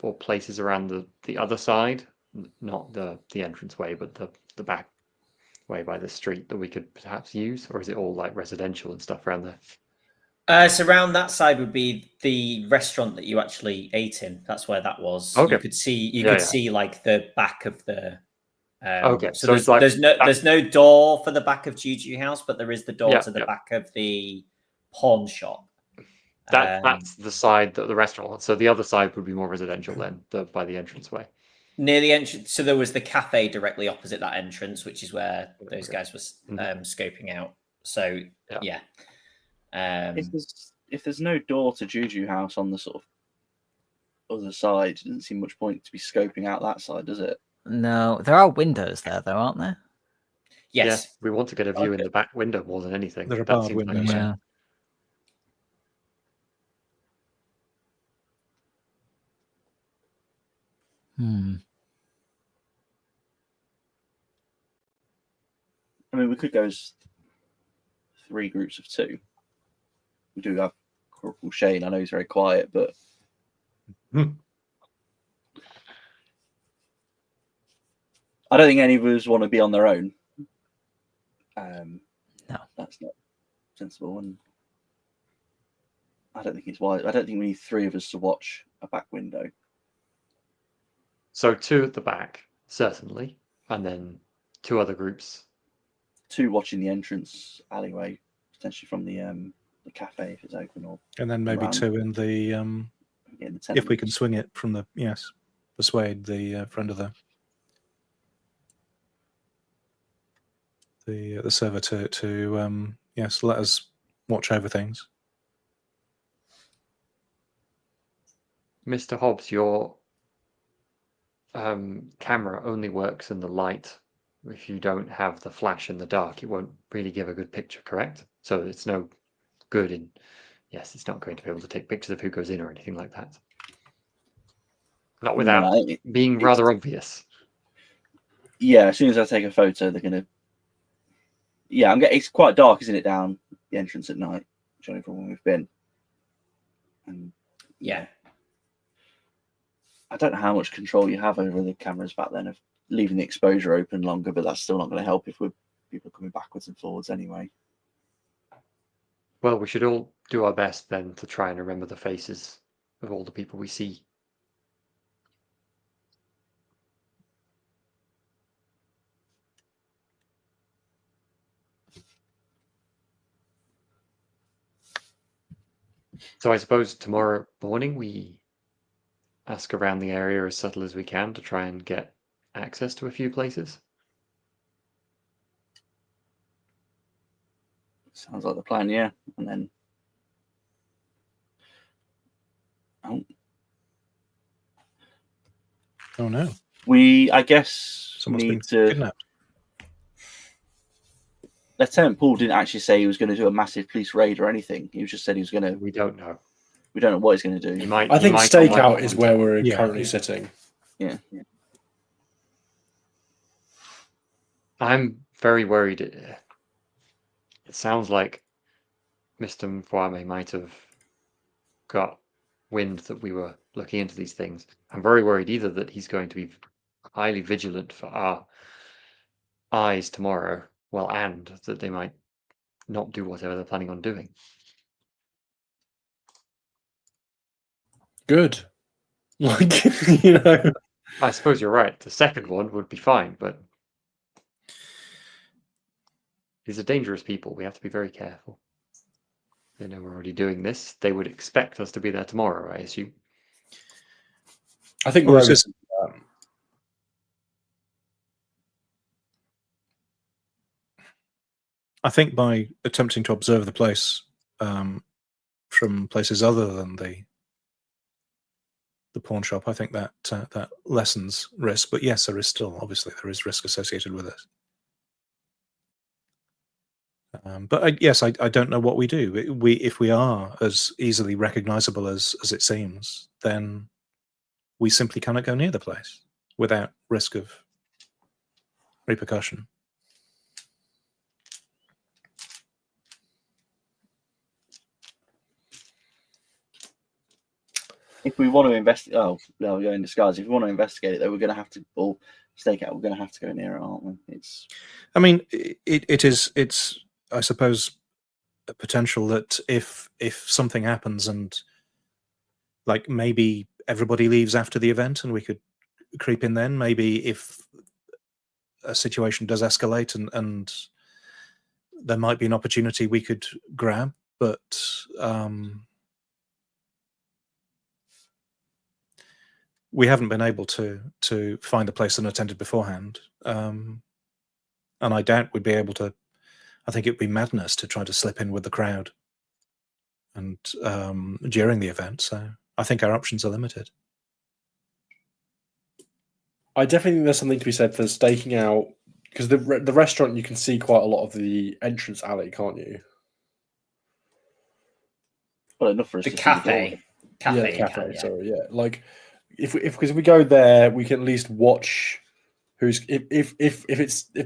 or places around the other side, not the entranceway, but the back way by the street that we could perhaps use, or is it all like residential and stuff around there? So around that side would be the restaurant that you actually ate in. That's where that was. Okay. You could see like the back of the. Okay, So, so there's, it's like there's no door for the back of Juju House, but there is the door Yeah, to the yeah. back of the pawn shop. That's the side that the restaurant was. So the other side would be more residential then, by the entranceway. Near the entrance, so there was the cafe directly opposite that entrance, which is where those guys were scoping out. So yeah. if there's no door to Juju House on the sort of other side, it doesn't seem much point to be scoping out that side, does it? No, there are windows there, though, aren't there? Yes. Yeah, we want to get a view in the back window more than anything. There are That barred seems like windows. a- Yeah. I mean, we could go as 3 groups of 2. We do have Corporal Shane. I know he's very quiet, but I don't think any of us want to be on their own. No, that's not sensible. And I don't think it's wise. I don't think we need 3 of us to watch a back window. So 2 at the back, certainly, and then 2 other groups. 2 watching the entrance alleyway, potentially from the cafe if it's open, or And then maybe around 2 in the in the if we can tenements. swing it from the persuade the friend of the server to let us watch over things. Mr. Hobbs, your camera only works in the light. If you don't have the flash in the dark, it won't really give a good picture, correct? So it's no good in... Yes, it's not going to be able to take pictures of who goes in or anything like that. Not without being rather obvious. Yeah, as soon as I take a photo, they're going to... Yeah, it's quite dark, isn't it, down the entrance at night, Jonny, from when we've been? And Yeah. I don't know how much control you have over the cameras back then of leaving the exposure open longer, but that's still not going to help if people are coming backwards and forwards anyway. Well, we should all do our best then to try and remember the faces of all the people we see. So I suppose tomorrow morning we ask around the area as subtle as we can to try and get access to a few places. Sounds like the plan, yeah. And then Oh no! we, I guess, Someone's need been to. kidnapped. Lieutenant Paul didn't actually say he was going to do a massive police raid or anything. He just said he was going to. We don't know. We don't know what he's going to do. He might. I think might stakeout is where we're Yeah. currently sitting. Yeah. I'm very worried. It sounds like Mr. Mfwame might have got wind that we were looking into these things. I'm very worried either that he's going to be highly vigilant for our eyes tomorrow, well, and that they might not do whatever they're planning on doing. Good. Like, you know. I suppose you're right. The second one would be fine, but these are dangerous people. We have to be very careful. They know we're already doing this. They would expect us to be there tomorrow, I assume. I think Well, we're it's just- I think by attempting to observe the place from places other than the pawn shop, I think that that lessens risk. But yes, there is still there is risk associated with it. But yes, I don't know what we do. If we are as easily recognizable as it seems, then we simply cannot go near the place without risk of repercussion. If we want to investigate, we're in disguise. If we want to investigate it, though, we're going to have to, or stake out. We're going to have to go near it, aren't we? I mean, it's I suppose a potential that if something happens and like maybe everybody leaves after the event and we could creep in then, maybe if a situation does escalate and there might be an opportunity we could grab, but we haven't been able to find a place unattended beforehand, and I doubt we'd be able to. I think it would be madness to try to slip in with the crowd and during the event. So I think our options are limited. I definitely think there's something to be said for staking out, because the restaurant, you can see quite a lot of the entrance alley, can't you? Well, enough for us The to cafe. Yeah, the you cafe. can, yeah. Sorry, yeah. Like because if we go there, we can at least watch who's if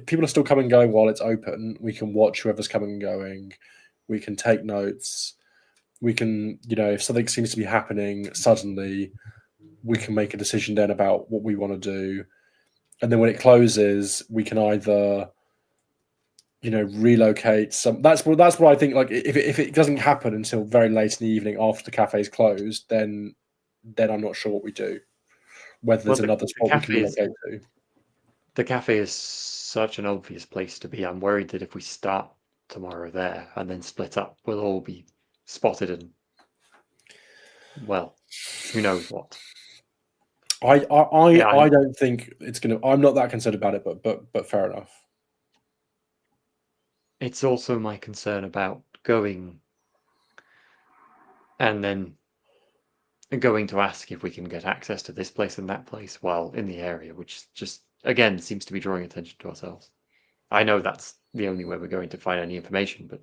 people are still coming and going while it's open, we can watch whoever's coming and going. We can take notes. We can, if something seems to be happening suddenly, we can make a decision then about what we want to do. And then when it closes, we can either relocate some. That's what I think. Like, if it doesn't happen until very late in the evening after the cafe's closed, then I'm not sure what we do. Whether there's another spot we can relocate to. The cafe is such an obvious place to be. I'm worried that if we start tomorrow there and then split up, we'll all be spotted and, well, who knows what. I don't think it's gonna. I'm not that concerned about it, but fair enough. It's also my concern about going and then going to ask if we can get access to this place and that place while in the area, which just, again, seems to be drawing attention to ourselves. I know that's the only way we're going to find any information, but...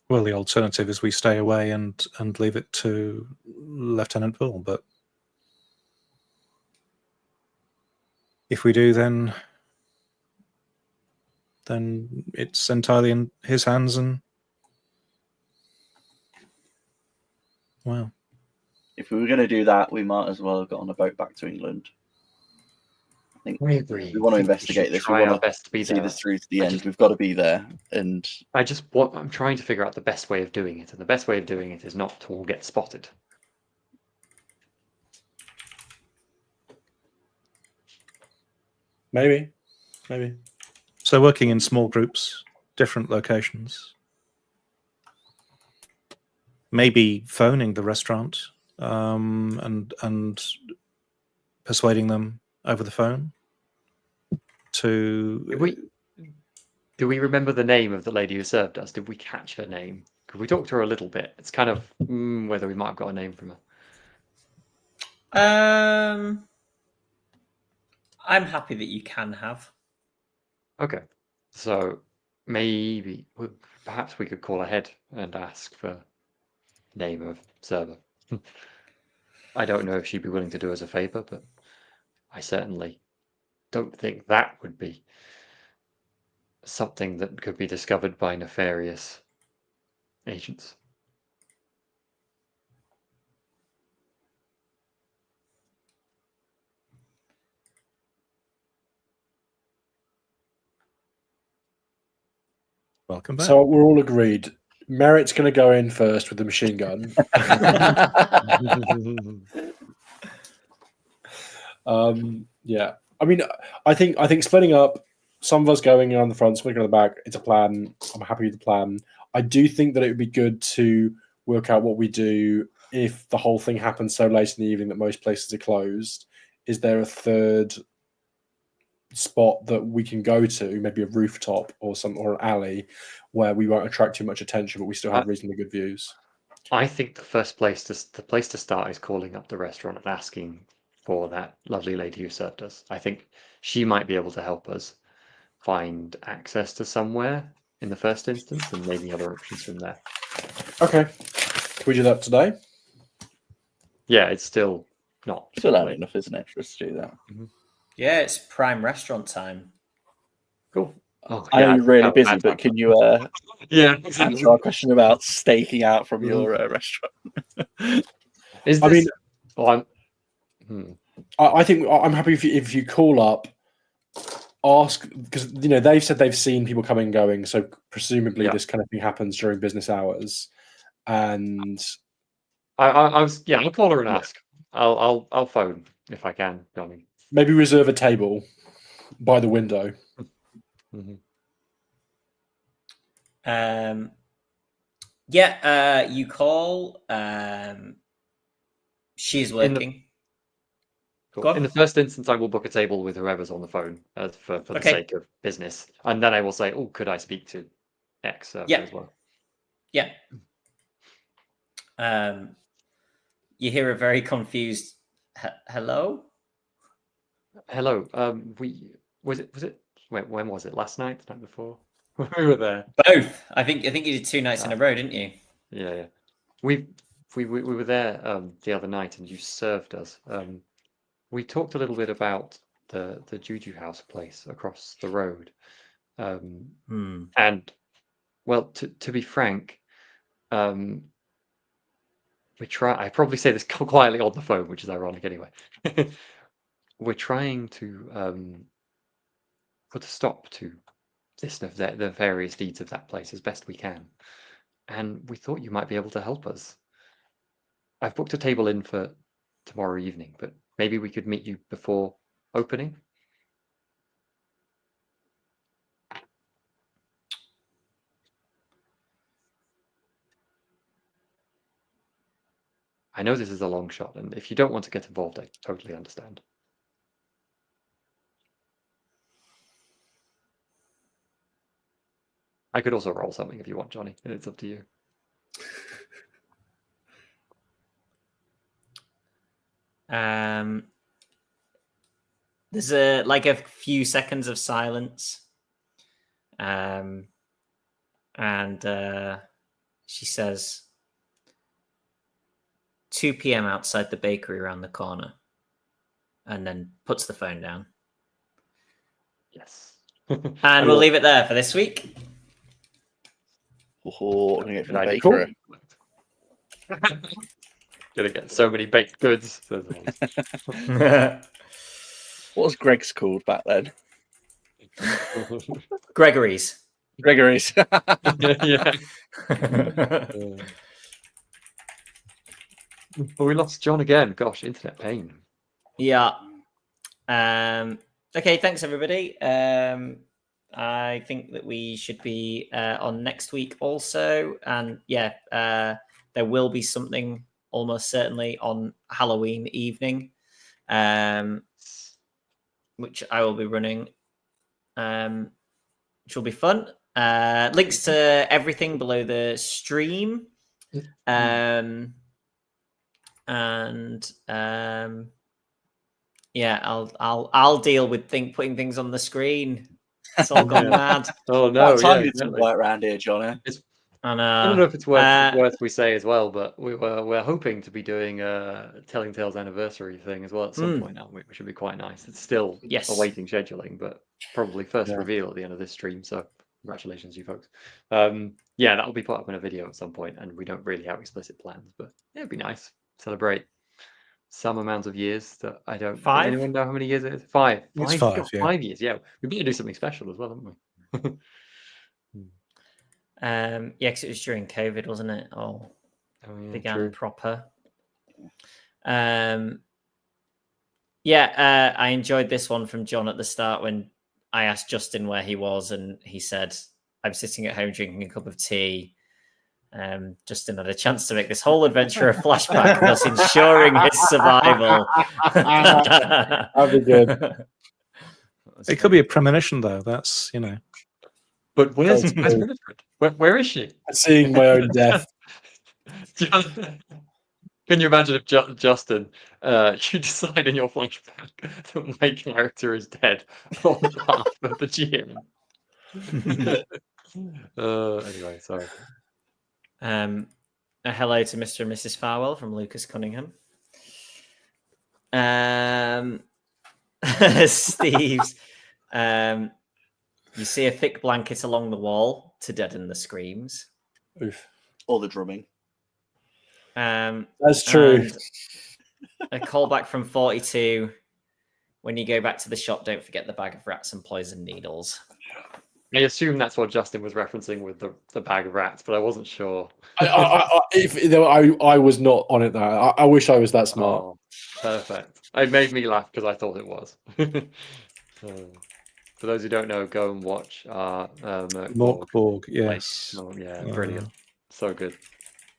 Well, the alternative is we stay away and leave it to Lieutenant Bull, but if we do, then it's entirely in his hands, and well, If we were going to do that, we might as well have got on a boat back to England. I think I agree. we want to investigate this. We want to see this through to the end. We've got to be there. And I'm trying to figure out the best way of doing it, and the best way of doing it is not to all get spotted. Maybe. So working in small groups, different locations, maybe phoning the restaurant and persuading them over the phone to. Do we remember the name of the lady who served us? Did we catch her name? Could we talk to her a little bit? It's kind of whether we might have got a name from her. I'm happy that you can have. Okay, so perhaps we could call ahead and ask for name of server. I don't know if she'd be willing to do us a favor, but I certainly don't think that would be something that could be discovered by nefarious agents. Welcome back. So we're all agreed. Merritt's going to go in first with the machine gun. Yeah. I mean, I think splitting up, some of us going on the front, splitting on the back, it's a plan. I'm happy with the plan. I do think that it would be good to work out what we do if the whole thing happens so late in the evening that most places are closed. Is there a third spot that we can go to, maybe a rooftop or an alley, where we won't attract too much attention, but we still have reasonably good views? I think the place to start is calling up the restaurant and asking for that lovely lady who served us. I think she might be able to help us find access to somewhere in the first instance, and maybe other options from there. Okay, can we do that today? Yeah, it's still not. Still early enough, isn't it, for us to do that? Mm-hmm. Yeah, it's prime restaurant time. Cool. Oh, I know you're really busy, but can you answer our question about staking out from your restaurant? I think I'm happy if you call up, ask, because they've said they've seen people coming and going, so presumably this kind of thing happens during business hours. And I'll call her and ask. I'll phone if I can, Jonny. Maybe reserve a table by the window. Mm-hmm. You call. She's working. Cool. In the first instance, I will book a table with whoever's on the phone for the sake of business, and then I will say, "Oh, could I speak to X server as well?" Yeah. You hear a very confused hello. Hello. When was it? Last night? The night before? We were there. Both. I think you did 2 nights in a row, didn't you? Yeah. We were there the other night, and you served us. We talked a little bit about the Juju House place across the road, and well, to be frank, we try. I probably say this quietly on the phone, which is ironic anyway. We're trying to put a stop to the various deeds of that place as best we can. And we thought you might be able to help us. I've booked a table in for tomorrow evening, but maybe we could meet you before opening. I know this is a long shot, and if you don't want to get involved, I totally understand. I could also roll something if you want, Johnny. It's up to you. There's a few seconds of silence, and she says, 2 p.m. outside the bakery around the corner, and then puts the phone down. Yes. And we'll leave it there for this week. Oh, I'm gonna get from the Cool. bakery. Gonna get so many baked goods. What was Greg's called back then? Gregory's. Gregory's. Yeah. But we lost John again. Gosh, internet pain. Yeah. Okay, thanks everybody. I think that we should be on next week also. And yeah, there will be something almost certainly on Halloween evening, which I will be running, which will be fun. Links to everything below the stream. Yeah, I'll deal with putting things on the screen. It's all gone mad. Oh no! What time Yeah, did it work around here, Johnny? And I don't know if it's worth we say as well, but we're hoping to be doing a Telling Tales anniversary thing as well at some point, aren't we? Which would be quite nice. It's still awaiting scheduling, but probably first reveal at the end of this stream. So congratulations, you folks. Yeah, that'll be put up in a video at some point, and we don't really have explicit plans, but it'd be nice. Celebrate some amount of years that I don't. Does 5? anyone know how many years it is? 5. It's 5, 5, yeah. 5 years. Yeah, we better do something special as well, haven't we? Yeah, because it was during COVID, wasn't it? Oh, yeah, began true. proper. I enjoyed this one from John at the start when I asked Justin where he was, and he said, "I'm sitting at home drinking a cup of tea." Justin had a chance to make this whole adventure a flashback, thus ensuring his survival. That'd be good. It could be a premonition, though. That's, you know. But where's That's true. Winifred? Where is she? Seeing my own death. Can you imagine if Justin, you decide in your flashback that my character is dead on behalf of the GM? Anyway, sorry. A hello to Mr. and Mrs. Farwell from Lucas Cunningham. Steve's. You see a thick blanket along the wall to deaden the screams. Oof. Or the drumming. That's true. A callback from 42. When you go back to the shop, don't forget the bag of rats and poison needles. I assume that's what Justin was referencing with the bag of rats, but I wasn't sure. I was not on it though. I wish I was that smart. Oh, perfect. It made me laugh because I thought it was. For those who don't know, go and watch Morkborg, yes. Oh, yeah, brilliant. So good.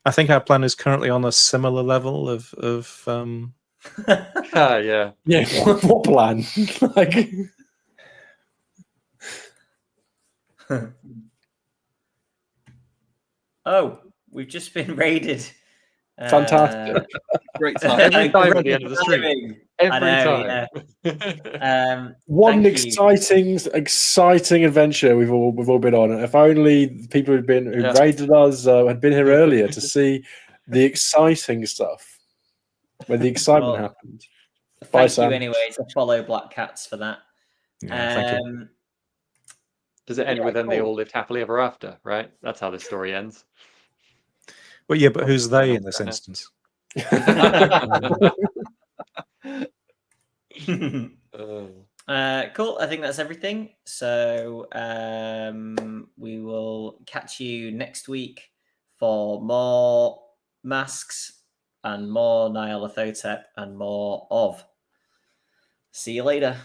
I think our plan is currently on a similar level of Yeah. Yeah, what plan? Like, oh, we've just been raided. fantastic. Great time. Every time at the end of the stream. Every time. Yeah. One Thank you. exciting adventure we've all been on. If only the people who raided us had been here earlier to see the exciting stuff when the excitement happened. Bye, Thank Sam. you anyway to follow Black Cats for that. Yeah, thank you. Does it end with them? cool. They all lived happily ever after, right? That's how this story ends. Well, yeah, but who's they in this instance? Cool. I think that's everything. So we will catch you next week for more masks and more Nyarlathotep and more of. See you later.